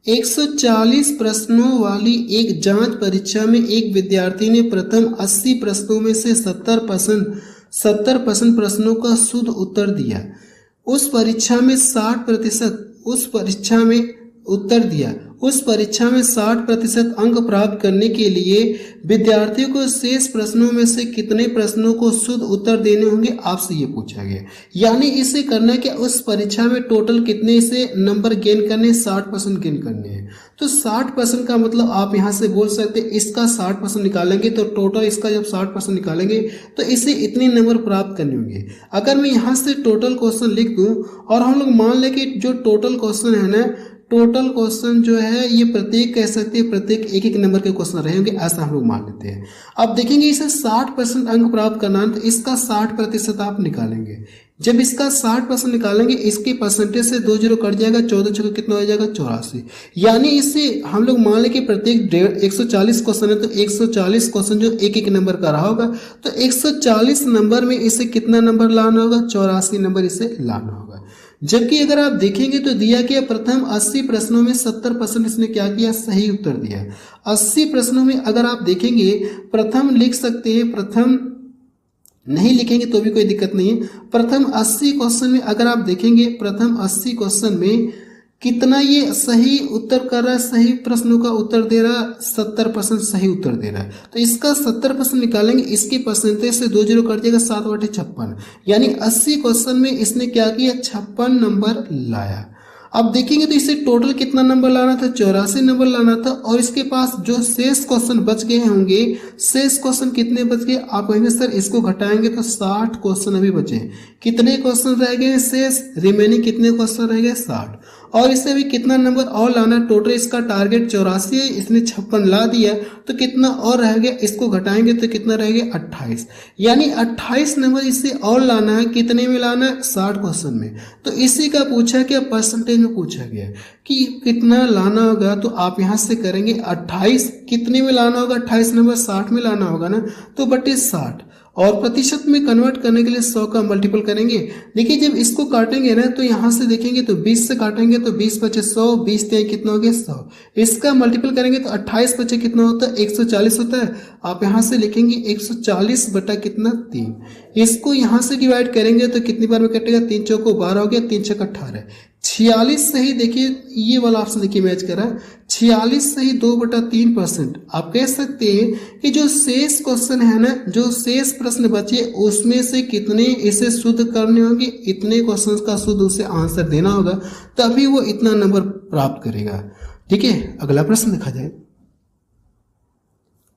140 प्रश्नों वाली एक जांच परीक्षा में एक विद्यार्थी ने प्रथम 80 प्रश्नों में से 70% प्रश्नों का शुद्ध उत्तर दिया। उस परीक्षा में 60% अंक प्राप्त करने के लिए विद्यार्थियों को शेष प्रश्नों में से कितने प्रश्नों को शुद्ध उत्तर देने होंगे, आपसे ये पूछा गया। यानी इसे करना क्या, उस परीक्षा में टोटल कितने से नंबर गेन करने, 60% गेन करने हैं। तो 60% का मतलब आप यहाँ से बोल सकते हैं, इसका 60% निकालेंगे तो टोटल इसका जब 60% निकालेंगे तो इसे इतने नंबर प्राप्त करने होंगे। अगर मैं यहाँ से टोटल क्वेश्चन लिख दूँ और हम लोग मान लें कि जो टोटल क्वेश्चन है ना, टोटल क्वेश्चन जो है ये प्रत्येक कह सकते हैं, प्रत्येक एक नंबर के क्वेश्चन रहेंगे, ऐसा हम लोग मान लेते हैं। अब देखेंगे इसे 60% अंक प्राप्त करना है, तो इसका 60% आप निकालेंगे। जब इसका 60% निकालेंगे, इसके परसेंटेज से 2 जीरो कट जाएगा, 14 छक्के कितना हो जाएगा, 84। यानी इससे हम लोग मान लें कि प्रत्येक 140 क्वेश्चन है, तो 140 क्वेश्चन जो एक नंबर का रहा होगा, तो 140 नंबर में इसे कितना नंबर लाना होगा, 84 नंबर इसे लाना होगा। जबकि अगर आप देखेंगे तो दिया गया प्रथम 80 प्रश्नों में 70% इसने क्या किया, सही उत्तर दिया। 80 प्रश्नों में अगर आप देखेंगे, प्रथम लिख सकते हैं, प्रथम नहीं लिखेंगे तो भी कोई दिक्कत नहीं है। प्रथम 80 क्वेश्चन में अगर आप देखेंगे, प्रथम 80 क्वेश्चन में कितना ये सही उत्तर कर रहा है, सही प्रश्नों का उत्तर दे रहा है, 70% सही उत्तर दे रहा है। तो इसका 70% निकालेंगे, इसके परसेंटेज से 2 जीरो कट जाएगा, 7/56। यानी 80 क्वेश्चन में इसने क्या किया, 56 नंबर लाया। अब देखेंगे तो इसे टोटल कितना नंबर लाना था, 84 नंबर लाना था। और इसके पास जो शेष क्वेश्चन बच गए होंगे, शेष क्वेश्चन कितने बच गए, आप कहेंगे सर इसको घटाएंगे तो 60 क्वेश्चन अभी बचे। कितने क्वेश्चन रह गए शेष, रिमेनिंग कितने क्वेश्चन रह गए, 60। और इससे भी कितना नंबर और लाना, टोटल इसका टारगेट 84 है, इसने 56 ला दिया, तो कितना और रह गया, इसको घटाएंगे तो कितना रह गया, 28। यानी 28 नंबर इससे और लाना है, कितने में लाना है, 60 क्वेश्चन में। तो इसी का पूछा क्या, परसेंटेज में पूछा गया कि कितना लाना होगा। तो आप यहाँ से करेंगे 28 कितने में लाना होगा, 28 नंबर 60 में लाना होगा ना, तो बटे 60। और प्रतिशत में कन्वर्ट करने के लिए 100 का मल्टीपल करेंगे। देखिए जब इसको काटेंगे ना, तो यहाँ से देखेंगे तो 20 से काटेंगे तो 20 बचे 100, 20 ते कितना हो गया, 100। इसका मल्टीपल करेंगे तो 28 बचे कितना होता है, 140 होता है। आप यहाँ से लिखेंगे 140 बटा कितना, 3। इसको यहाँ से डिवाइड करेंगे तो कितनी बार में कटेगा, 3 चौको 12 हो गया, 3 छक्का 18। 46 से ही देखिए ये वाला ऑप्शन देखिए मैच कर रहा है, 46 से ही 2/3%। आप कह सकते हैं कि जो शेष क्वेश्चन है ना, जो शेष प्रश्न बचे उसमें से कितने इसे शुद्ध करने होंगे, इतने क्वेश्चन का शुद्ध उसे आंसर देना होगा, तभी वो इतना नंबर प्राप्त करेगा। ठीक है, अगला प्रश्न देखा जाए,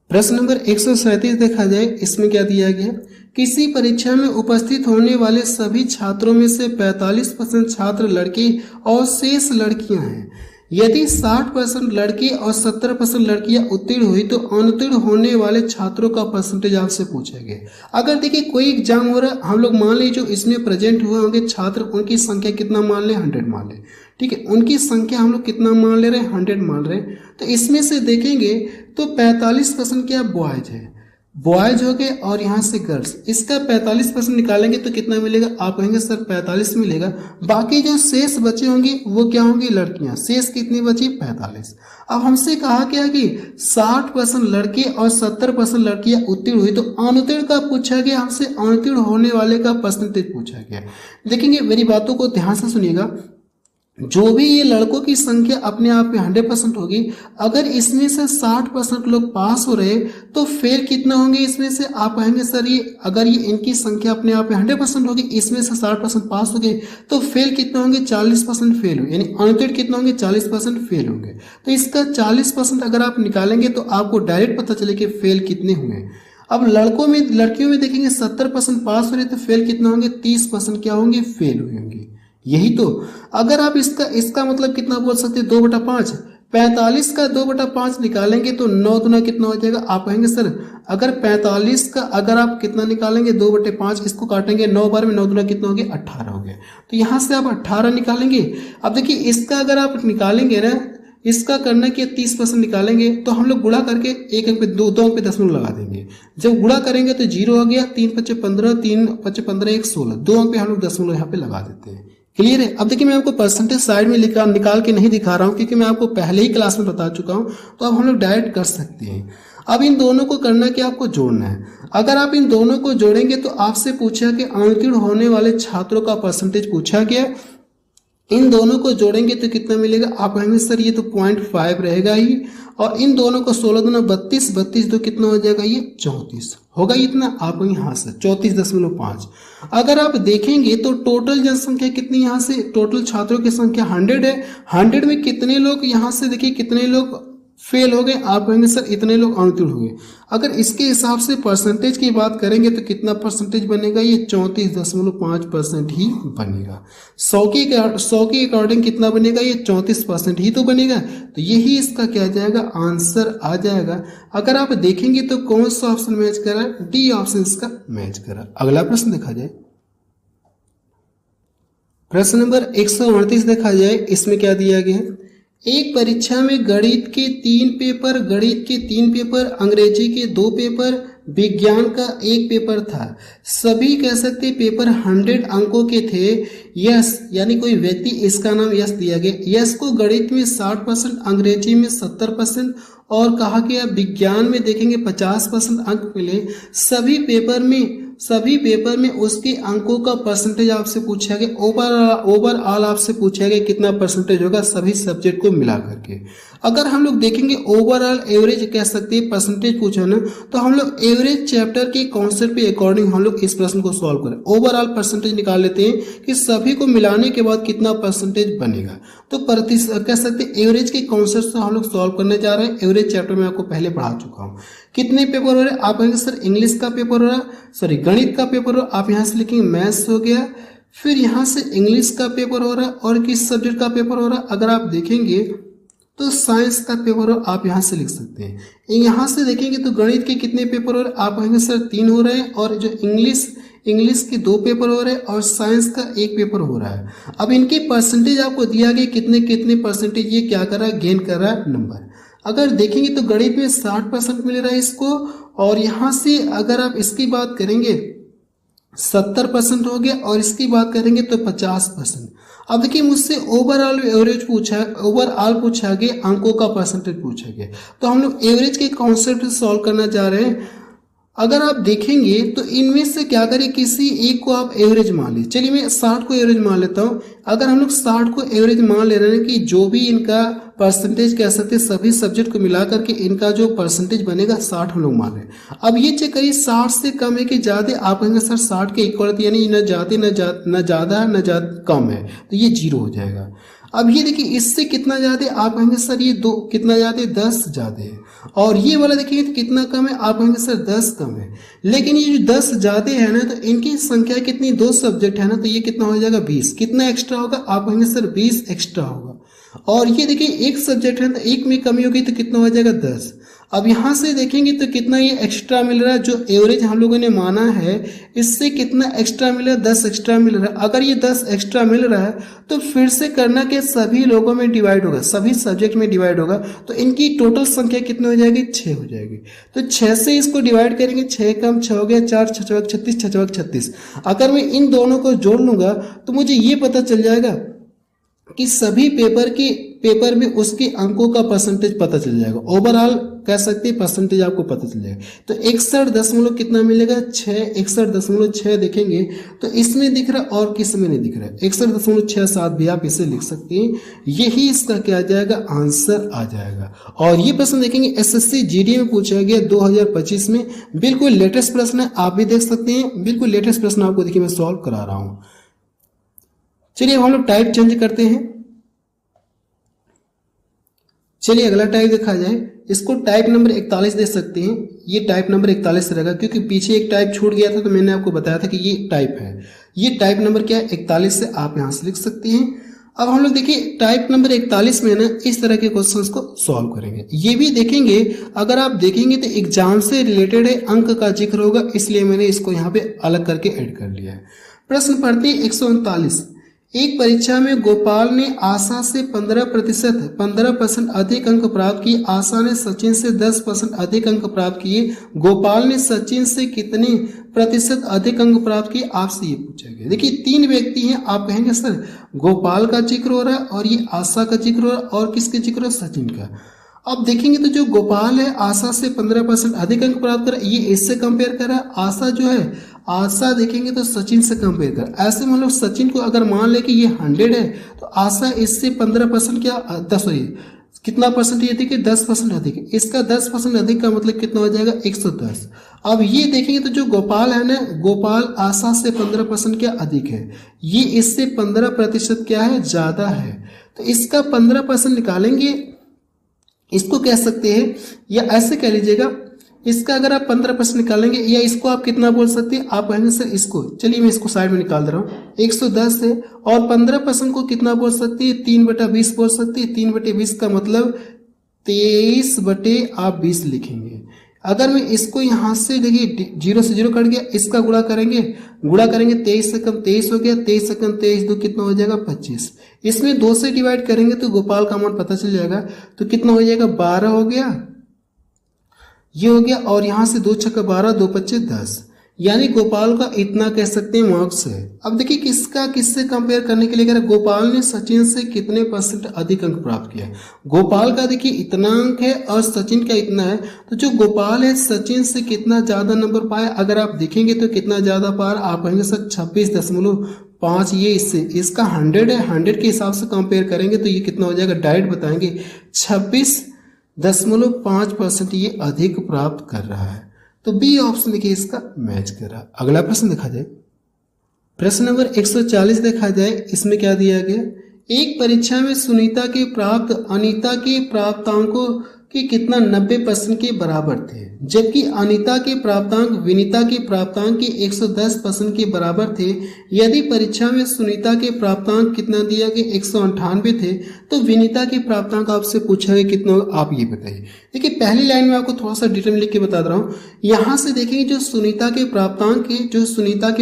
प्रश्न नंबर 137 देखा जाए, इसमें क्या दिया गया। किसी परीक्षा में उपस्थित होने वाले सभी छात्रों में से 45% छात्र लड़के और शेष लड़कियां हैं। यदि 60% लड़के और 70% लड़कियां उत्तीर्ण हुई तो अनुत्तीर्ण होने वाले छात्रों का परसेंटेज आपसे पूछा गया। अगर देखिए कोई एग्जाम हो रहा है, हम लोग मान लीजिए जो इसमें प्रेजेंट हुए होंगे छात्र, उनकी संख्या कितना मान ले, 100 मान ले। ठीक है, उनकी संख्या हम लोग कितना मान ले रहे हैं, 100 मान रहे हैं। तो इसमें से देखेंगे तो 45% क्या बॉयज है, बॉयज हो गए और यहाँ से गर्ल्स, इसका 45% निकालेंगे तो कितना मिलेगा? आप कहेंगे सर 45 मिलेगा। बाकी जो शेष बचे होंगे वो क्या होंगी? लड़कियां। शेष कितनी बची? 45। अब हमसे कहा गया कि 60% लड़के और 70% लड़कियां उत्तीर्ण हुई, तो अनुत्तीर्ण का पूछा गया हमसे, अनुत्तीर्ण होने वाले का परसेंटेज पूछा गया। देखेंगे, मेरी बातों को ध्यान से सुनिएगा, जो भी ये लड़कों की संख्या अपने आप में 100% होगी, अगर इसमें से 60% लोग पास हो रहे तो फेल कितना होंगे इसमें से? आप कहेंगे सर ये अगर ये इनकी संख्या अपने आप में 100% होगी, इसमें से 60% पास हो गए तो फेल कितना होंगे? 40% फेल होंगे, यानी अनुत्तीर्ण कितना होंगे? 40% फेल होंगे। तो इसका 40% अगर आप निकालेंगे तो आपको डायरेक्ट पता चले कि फेल कितने हुए। अब लड़कियों में देखेंगे 70% पास हो रहे तो फेल कितना होंगे? 30% क्या होंगे? फेल हुए होंगे। यही तो, अगर आप इसका मतलब कितना बोल सकते हैं? 2/5। 45 का 2/5 निकालेंगे तो 9 दूना कितना हो जाएगा? आप कहेंगे सर अगर 45 का अगर आप कितना निकालेंगे? 2/5, इसको काटेंगे 9 बार में, 9 दूना कितना हो गया? 18 हो गया। तो यहाँ से आप 18 निकालेंगे। अब देखिए इसका अगर आप निकालेंगे ना, इसका करना कि 30% निकालेंगे तो हम लोग गुणा करके एक अंक पे दो अंक पे दशमलव लगा देंगे। जब गुणा करेंगे तो 0 हो गया, 3 × 5 = 15, 3 × 5 = 15, 1 16, 2 अंक पे हम लोग दशमलव यहाँ पे लगा देते हैं। क्लियर है? अब देखिए मैं आपको परसेंटेज साइड में निकाल के नहीं दिखा रहा हूँ क्योंकि मैं आपको पहले ही क्लास में बता चुका हूँ, तो अब हम लोग डायरेक्ट कर सकते हैं। अब इन दोनों को करना कि आपको जोड़ना है। अगर आप इन दोनों को जोड़ेंगे तो आपसे पूछा कि अनुत्तीर्ण होने वाले छात्रों का परसेंटेज पूछा गया। इन दोनों को जोड़ेंगे तो कितना मिलेगा? आप कहेंगे सर ये तो 0.5 रहेगा ही, और इन दोनों को 16 दूना 32, 32 तो कितना हो जाएगा? ये 34 होगा। इतना आप यहाँ से 34.5। अगर आप देखेंगे तो टोटल जनसंख्या कितनी, यहाँ से टोटल छात्रों की संख्या 100 है। 100 में कितने लोग, यहाँ से देखिए कितने लोग फेल हो गए? आप कहेंगे सर इतने लोग अनुत्तीर्ण हो गए। अगर इसके हिसाब से परसेंटेज की बात करेंगे तो कितना परसेंटेज बनेगा? ये 34.5% ही बनेगा। 100 के अकॉर्डिंग कितना बनेगा? ये 34% ही तो बनेगा। तो यही इसका क्या आ जाएगा? आंसर आ जाएगा। अगर आप देखेंगे तो कौन सा ऑप्शन मैच करा? डी ऑप्शन इसका मैच करा। अगला प्रश्न देखा जाए, प्रश्न नंबर 138 देखा जाए। इसमें क्या दिया गया है? एक परीक्षा में गणित के 3 पेपर, अंग्रेजी के 2 पेपर, विज्ञान का 1 पेपर था। सभी कह सकते पेपर 100 अंकों के थे। यस यानी कोई व्यक्ति, इसका नाम यस दिया गया। यस को गणित में 60%, अंग्रेजी में 70% और कहा गया विज्ञान में देखेंगे 50% अंक मिले। सभी पेपर में उसके अंकों का परसेंटेज आपसे पूछा गया। ओवरऑल आपसे पूछा गया कितना परसेंटेज होगा सभी सब्जेक्ट को मिला करके। अगर हम लोग देखेंगे ओवरऑल एवरेज कह सकते हैं, परसेंटेज पूछा ना, तो हम लोग एवरेज चैप्टर के कॉन्सेप्ट के अकॉर्डिंग हम लोग इस प्रश्न को सॉल्व करें। ओवरऑल परसेंटेज निकाल लेते हैं कि सभी को मिलाने के बाद कितना परसेंटेज बनेगा। तो कह सकते हैं एवरेज के कॉन्सेप्ट से हम लोग सॉल्व करने जा रहे हैं। एवरेज चैप्टर में आपको पहले पढ़ा चुका हूँ। कितने पेपर हो रहे हैं? आप कहेंगे सर इंग्लिश का पेपर हो रहा है, सॉरी गणित का पेपर हो। आप यहाँ से लिखेंगे मैथ्स हो गया, फिर यहाँ से इंग्लिश का पेपर हो रहा है, और किस सब्जेक्ट का पेपर हो रहा है? अगर आप देखेंगे तो साइंस का पेपर हो, आप यहाँ से लिख सकते हैं। यहाँ से देखेंगे तो गणित के कितने पेपर हो रहे हैं? आप कहेंगे सर 3 हो रहे हैं, और जो इंग्लिश के 2 पेपर हो रहे हैं, और साइंस का 1 पेपर हो रहा है। अब इनके परसेंटेज आपको दिया गया कितने परसेंटेज ये क्या कर रहा है? गेन कर रहा है नंबर। अगर देखेंगे तो गणित में 60% मिल रहा है इसको, और यहाँ से अगर आप इसकी बात करेंगे 70% हो गया, और इसकी बात करेंगे तो 50%। अब देखिए मुझसे ओवरऑल एवरेज पूछा गया, अंकों का परसेंटेज पूछा गया, तो हम लोग एवरेज के कॉन्सेप्ट सॉल्व करना चाह रहे हैं। अगर आप देखेंगे तो इनमें से क्या करें, किसी एक को आप एवरेज मान लीजिए। चलिए मैं 60 को एवरेज मान लेता हूँ। अगर हम लोग 60 को एवरेज मान ले रहे हैं कि जो भी इनका परसेंटेज कह सकते हैं सभी सब्जेक्ट को मिला करके इनका जो परसेंटेज बनेगा 60 हम लोग मान रहे हैं। अब ये चेक करिए 60 से कम है कि ज़्यादा? आप कहेंगे सर 60 के इक्वल, यानी न ज़्यादा न कम है, तो ये 0 हो जाएगा। अब ये देखिए इससे कितना ज़्यादा? आप कहेंगे सर ये 2 कितना ज़्यादा? 10 ज़्यादा है। और ये वाला देखिए तो कितना कम है? आप कहेंगे सर 10 कम है। लेकिन ये जो 10 ज़्यादा है ना, तो इनकी संख्या कितनी? 2 सब्जेक्ट है ना, तो ये कितना हो जाएगा? 20। कितना एक्स्ट्रा होगा? आप कहेंगे सर 20 एक्स्ट्रा होगा। और ये देखिए एक सब्जेक्ट है तो एक में कमी होगी तो कितना हो जाएगा? 10। अब यहाँ से देखेंगे तो कितना ये एक्स्ट्रा मिल रहा है, जो एवरेज हम लोगों ने माना है इससे कितना एक्स्ट्रा मिल रहा है, 10 एक्स्ट्रा मिल रहा है। अगर ये 10 एक्स्ट्रा मिल रहा है तो फिर से करना कि सभी लोगों में डिवाइड होगा, सभी सब्जेक्ट में डिवाइड होगा, तो इनकी टोटल संख्या कितनी हो जाएगी, 6 हो जाएगी। तो 6 से इसको डिवाइड करेंगे, 6 कम 6 हो गया, 4 6 चौक 36, 6 चौक 36। अगर मैं इन दोनों को जोड़ लूंगा तो मुझे ये पता चल जाएगा कि सभी पेपर में उसके अंकों का परसेंटेज पता चल जाएगा। ओवरऑल कह सकते हैं परसेंटेज आपको पता चल जाएगा। तो 61 कितना मिलेगा, 6। 61.6 देखेंगे तो इसमें दिख रहा है और किस में नहीं दिख रहा है, 61.67 भी आप इसे लिख सकते हैं। यही इसका क्या आ जाएगा, आंसर आ जाएगा। और ये प्रश्न देखेंगे SSC GD में पूछा गया 2025 में, बिल्कुल लेटेस्ट प्रश्न है, आप भी देख सकते हैं। बिल्कुल लेटेस्ट प्रश्न आपको देखिए मैं सॉल्व करा रहा हूं। चलिए अब हम लोग टाइप चेंज करते हैं। चलिए अगला टाइप देखा जाए, इसको टाइप नंबर 41 दे सकते हैं। ये टाइप नंबर 41 रहेगा क्योंकि पीछे एक टाइप छूट गया था तो मैंने आपको बताया था कि ये टाइप है। ये टाइप नंबर क्या है, 41 से आप यहां से लिख सकते हैं। अब हम लोग देखिए टाइप नंबर 41 में ना इस तरह के क्वेश्चंस को सॉल्व करेंगे। ये भी देखेंगे, अगर आप देखेंगे तो एग्जाम से रिलेटेड है, अंक का जिक्र होगा, इसलिए मैंने इसको यहाँ पे अलग करके ऐड कर लिया है। प्रश्न पढ़ते हैं 139। एक परीक्षा में गोपाल ने आशा से 15% अधिक अंक प्राप्त किए। आशा ने सचिन से 10% अधिक अंक प्राप्त किए। गोपाल ने सचिन से कितने प्रतिशत अधिक अंक प्राप्त किए, आपसे ये पूछा गया। देखिए 3 व्यक्ति हैं, आप कहेंगे सर गोपाल का जिक्र हो रहा है और ये आशा का जिक्र हो रहा है और किसके जिक्र हो रहा है, सचिन का। अब देखेंगे तो जो गोपाल है आशा से 15% अधिक अंक प्राप्त कर, ये इससे कंपेयर कर रहा है। आशा जो है, आशा देखेंगे तो सचिन से कंपेयर कर। ऐसे मतलब सचिन को अगर मान ले कि ये 100 है तो आशा इससे 15% क्या 10 कितना परसेंट ये देखिए 10% अधिक है। इसका 10% अधिक का मतलब कितना हो जाएगा, 110। अब ये देखेंगे तो जो गोपाल है ना, गोपाल आशा से 15% क्या अधिक है, ये इससे 15% क्या है, ज्यादा है। तो इसका 15% निकालेंगे, इसको कह सकते हैं, या ऐसे कह लीजिएगा, इसका अगर आप 15% निकालेंगे, या इसको आप कितना बोल सकते हैं, आप कहेंगे सर इसको, चलिए मैं इसको साइड में निकाल दे रहा हूँ, 110 है। और 15% को कितना बोल सकते हैं, 3/20 बोल सकते हैं। 3/20 का मतलब 23/20 लिखेंगे। अगर मैं इसको यहाँ से देखिए 0 से 0 कट गया, इसका गुणा करेंगे 23 से कम 23 हो गया, 23 से कम 23 2 कितना हो जाएगा, 25। इसमें 2 से डिवाइड करेंगे तो गोपाल का मान पता चल जाएगा, तो कितना हो जाएगा, 12 हो गया, ये हो गया। और यहाँ से 2 छक्का 12, 2 पच्चे 10, यानी गोपाल का इतना कह सकते हैं मार्क्स है। अब देखिए किसका किससे कंपेयर करने के लिए कह रहा है, गोपाल ने सचिन से कितने परसेंट अधिक अंक प्राप्त किया। गोपाल का देखिए इतना अंक है और सचिन का इतना है, तो जो गोपाल है सचिन से कितना ज्यादा नंबर पाया, अगर आप देखेंगे तो कितना ज्यादा पाया, आप कहेंगे सर 26.5। ये इससे इसका 100 है, 100 के हिसाब से कंपेयर करेंगे तो ये कितना हो जाएगा, डायरेक्ट बताएंगे 26.5% ये अधिक प्राप्त कर रहा है। तो बी ऑप्शन देखिए इसका मैच कर रहा है। अगला प्रश्न देखा जाए, प्रश्न नंबर 140 देखा जाए, इसमें क्या दिया गया, एक परीक्षा में सुनीता के प्राप्त अनीता के प्राप्तांकों के कितना 90% के बराबर थे, जबकि अनीता के प्राप्तांक विनीता के प्राप्तांक के 110% के बराबर थे। यदि परीक्षा में सुनीता के प्राप्तांक कितना दिया गया, 198 थे, तो विनीता के प्राप्तांक आपसे पूछा गया कितना होगा, आप ये बताइए। देखिए पहली लाइन में आपको थोड़ा सा डिटेल लिख के बता रहा हूँ। यहाँ से देखेंगे जो सुनीता के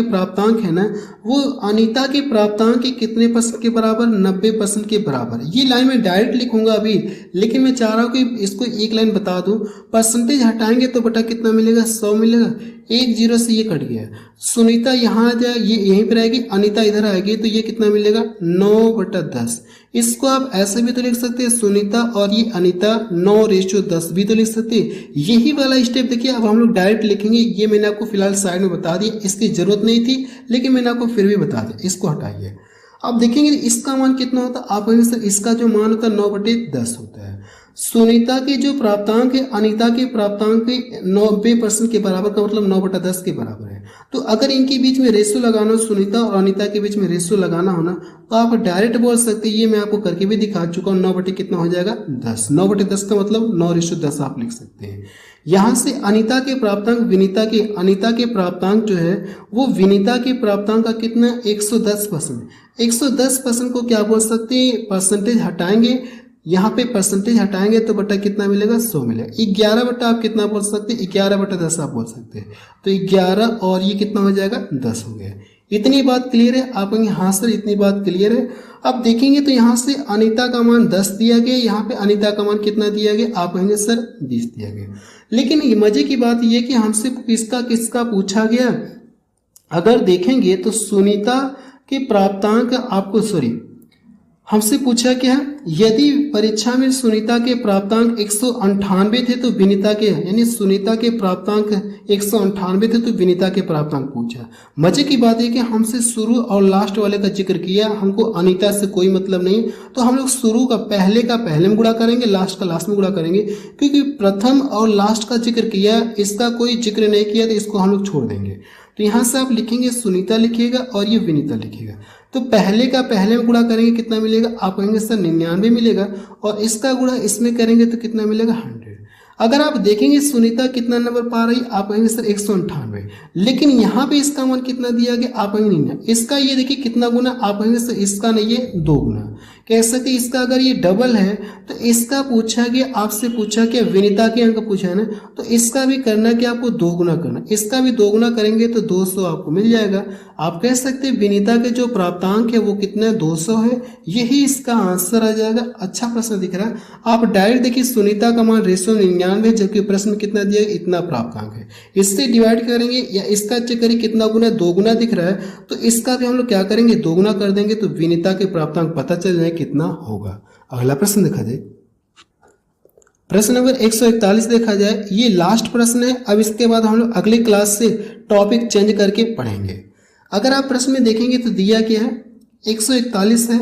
प्राप्तांक है ना, वो अनीता के प्राप्तांक के कितने परसेंट के बराबर, 90% के बराबर। ये लाइन में डायरेक्ट लिखूंगा अभी, लेकिन मैं चाह रहा हूँ कि इसको एक लाइन बता दूं। परसेंटेज हटाएंगे तो बटा कितना मिलेगा, 100 मिलेगा। 1 0 से ये कट गया, सुनीता यहाँ आ जाए, ये यहीं पर आएगी, अनीता इधर आएगी, तो ये कितना मिलेगा, 9/10। इसको आप ऐसे भी तो लिख सकते हैं, सुनीता और ये अनीता 9:10 भी तो लिख सकते हैं। यही वाला स्टेप देखिए अब हम लोग डायरेक्ट लिखेंगे। ये मैंने आपको फिलहाल साइड में बता दिया, इसकी जरूरत नहीं थी, लेकिन मैंने आपको फिर भी बता दिया। इसको हटाइए, अब देखेंगे इसका मान कितना होता है, आप कहेंगे सर इसका जो मान होता है 9/10 होता है। सुनीता के जो प्राप्तांक है अनीता के प्राप्तांक के 90% के बराबर का मतलब 9/10 के बराबर है। तो अगर इनके बीच में रेशियो लगाना हो, सुनीता और अनीता के बीच में रेशियो लगाना हो ना, तो आप डायरेक्ट बोल सकते हैं, ये मैं आपको करके भी दिखा चुका हूँ, 9 कितना हो जाएगा, 10। 9/10 का मतलब 9:10 आप लिख सकते हैं। यहाँ से अनीता के प्राप्तांक अनीता के प्राप्तांक जो है वो विनीता के प्राप्तांक का कितना, 110%। 110% को क्या बोल सकते हैं, परसेंटेज हटाएंगे, यहाँ पे परसेंटेज हटाएंगे तो बटा कितना मिलेगा 100 मिलेगा। 11 बटा आप कितना बोल सकते हैं 11 बटा 10 आप बोल सकते हैं। तो 11 और ये कितना हो जाएगा 10 हो गया। इतनी बात क्लियर है? आप कहेंगे हाँ सर इतनी बात क्लियर है। अब देखेंगे तो यहाँ से अनीता का मान 10 दिया गया, यहाँ पे अनीता का मान कितना दिया गया? आप कहेंगे सर 20 दिया गया। लेकिन मजे की बात यह कि हमसे किसका पूछा गया। अगर देखेंगे तो सुनीता के प्राप्तांक आपको हमसे पूछा क्या है, यदि परीक्षा में सुनीता के प्राप्तांक 198 थे तो विनीता के, यानी सुनीता के प्राप्तांक 198 थे तो विनीता के प्राप्तांक पूछा। मजे की बात है कि हमसे शुरू और लास्ट वाले का जिक्र किया, हमको अनीता से कोई मतलब नहीं, तो हम लोग शुरू का पहले में गुणा करेंगे, लास्ट का लास्ट में गुणा करेंगे, क्योंकि प्रथम और लास्ट का जिक्र किया, इसका कोई जिक्र नहीं किया तो इसको हम लोग छोड़ देंगे। तो यहाँ से आप लिखेंगे सुनीता लिखिएगा और ये विनीता लिखिएगा। तो पहले का पहले में गुणा करेंगे कितना मिलेगा? आप कहेंगे सर 99 मिलेगा, और इसका गुणा इसमें करेंगे तो कितना मिलेगा 100। अगर आप देखेंगे सुनीता कितना नंबर पा रही, आप कहेंगे सर 198, लेकिन यहाँ पे इसका मान कितना दिया गया? आप कहेंगे नहीं, इसका ये देखिए कितना गुना, आप कहेंगे सर इसका नहीं है 2 गुना। कह सकते इसका अगर ये डबल है तो इसका पूछा गया, आपसे पूछा क्या विनीता के अंक पूछा है ना, तो इसका भी करना क्या आपको 2 गुना करना, इसका भी 2 गुना करेंगे तो 200 आपको मिल जाएगा। आप कह सकते हैं विनीता के जो प्राप्तांक है वो कितना 200 है, यही इसका आंसर आ जाएगा। अच्छा प्रश्न दिख रहा है। आप डायरेक्ट देखिए सुनीता का मान 99, जबकि प्रश्न कितना दिया इतना प्राप्तांक है, इससे डिवाइड करेंगे या इसका चेक करिए कितना गुना, 2 गुना दिख रहा है, तो इसका भी हम लोग क्या करेंगे 2 गुना कर देंगे, तो विनीता के प्राप्तांक पता चल जाए कितना होगा। अगला प्रश्न देखा जाए, प्रश्न नंबर 141 देखा जाए, ये लास्ट प्रश्न है। अब इसके बाद हम लोग अगली क्लास से टॉपिक चेंज करके पढ़ेंगे। अगर आप प्रश्न में देखेंगे तो दिया क्या है, 141 है,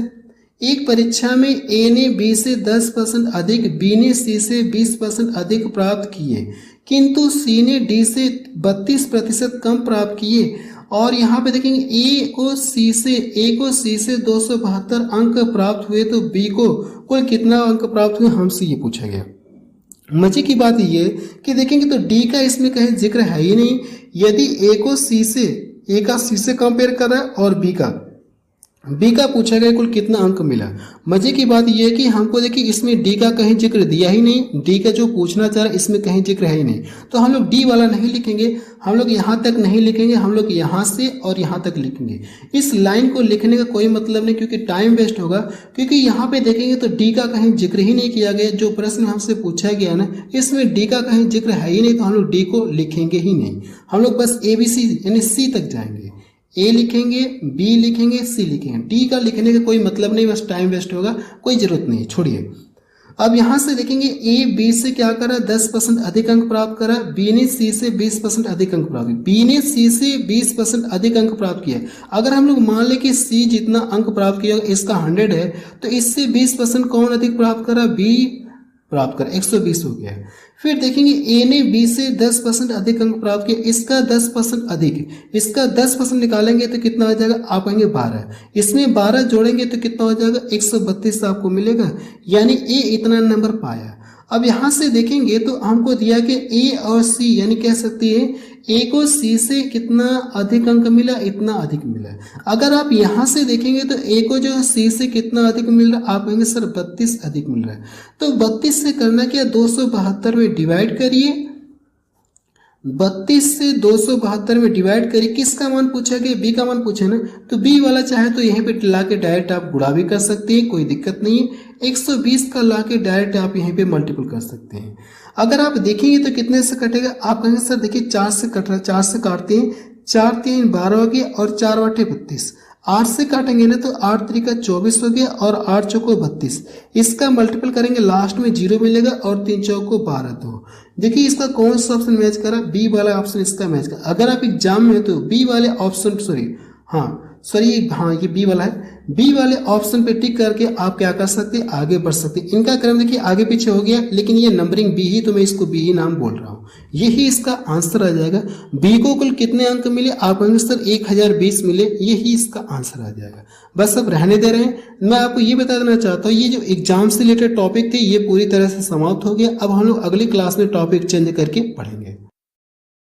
एक परीक्षा में ए ने बी से 10% अधिक, बी ने सी से 20% अधिक प्राप्त किए, किंतु सी ने डी से 32% कम प्राप्त किए। और यहाँ पे देखेंगे ए को सी से 272 अंक प्राप्त हुए, तो बी को कुल कितना अंक प्राप्त हुए हमसे ये पूछा गया। मजे की बात ये कि देखेंगे तो डी का इसमें कहीं जिक्र है ही नहीं। यदि ए का सी से कंपेयर कर रहा है और बी का पूछा गया कुल कितना अंक मिला। मजे की बात यह है कि हमको देखिए इसमें डी का कहीं जिक्र दिया ही नहीं, डी का जो पूछना चाह रहा है इसमें कहीं जिक्र है ही नहीं, तो हम लोग डी वाला नहीं लिखेंगे, हम लोग यहाँ तक नहीं लिखेंगे, हम लोग यहाँ से और यहाँ तक लिखेंगे। इस लाइन को लिखने का कोई मतलब नहीं, क्योंकि टाइम वेस्ट होगा, क्योंकि यहाँ पे देखेंगे तो डी का कहीं जिक्र ही नहीं किया गया। जो प्रश्न हमसे पूछा गया ना इसमें डी का कहीं जिक्र है ही नहीं, तो हम लोग डी को लिखेंगे ही नहीं। हम लोग बस ABC यानी सी तक जाएंगे, ए लिखेंगे, बी लिखेंगे, सी लिखेंगे। डी का लिखने का कोई मतलब नहीं, बस टाइम वेस्ट होगा, कोई जरूरत नहीं, छोड़िए। अब यहाँ से देखेंगे ए बी से क्या करा 10% अधिक अंक प्राप्त करा, बी ने सी से 20% अधिक अंक प्राप्त किया, बी ने सी से 20% अधिक अंक प्राप्त किया। अगर हम लोग मान लें कि सी जितना अंक प्राप्त किया इसका 100 है, तो इससे 20% कौन अधिक प्राप्त करा? बी प्राप्त करा, 120 हो गया। फिर देखेंगे ए ने बी से 10% अधिक अंक प्राप्त किया, इसका 10% अधिक, इसका 10% निकालेंगे तो कितना हो जाएगा? आप कहेंगे 12, इसमें 12 जोड़ेंगे तो कितना हो जाएगा? 132 आपको मिलेगा, यानी ए इतना नंबर पाया। अब यहाँ से देखेंगे तो हमको दिया कि ए और सी, यानी कह सकते हैं ए को सी से कितना अधिक अंक मिला, इतना अधिक मिला। अगर आप यहाँ से देखेंगे तो ए को जो सी से कितना अधिक मिल रहा है, आप कहेंगे सर 32 अधिक मिल रहा है। तो 32 से करना क्या, 272 में डिवाइड करिए, 32 से 272 में डिवाइड करिए। किसका मान पूछा गया? बी का मान पूछा ना, तो बी वाला चाहे तो यहीं पे ला के डायरेक्ट आप गुणा भी कर सकते हैं, कोई दिक्कत नहीं है। 120 का ला के डायरेक्ट आप यहीं पे मल्टीपल कर सकते हैं। अगर आप देखेंगे तो कितने से कटेगा? आप कहेंगे सर देखिए 4 से कट रहा है, 4 से काटते हैं, 4 3 12 हो गया और 4 8 32। 8 से काटेंगे ना तो 8 3 का 24 हो गया और 8 चौको 32। इसका मल्टीपल करेंगे, लास्ट में 0 मिलेगा और 3 चौको 12। तो देखिए इसका कौन सा ऑप्शन मैच करा? बी वाला ऑप्शन इसका मैच करा। अगर आप एग्जाम में तो बी वाले ऑप्शन ये बी वाला है, बी वाले ऑप्शन पे टिक करके आप क्या कर सकते हैं? आगे बढ़ सकते हैं। इनका क्रम देखिए आगे पीछे हो गया, लेकिन ये नंबरिंग बी ही, तो मैं इसको बी ही नाम बोल रहा हूँ। यही इसका आंसर आ जाएगा। बी को कुल कितने अंक मिले? आप कहेंगे सर 1020 मिले, यही इसका आंसर आ जाएगा। बस अब रहने दे रहे हैं। मैं आपको ये बता देना चाहता हूँ, ये जो एग्जाम से रिलेटेड टॉपिक थे ये पूरी तरह से समाप्त हो गया। अब हम लोग अगली क्लास में टॉपिक चेंज करके पढ़ेंगे।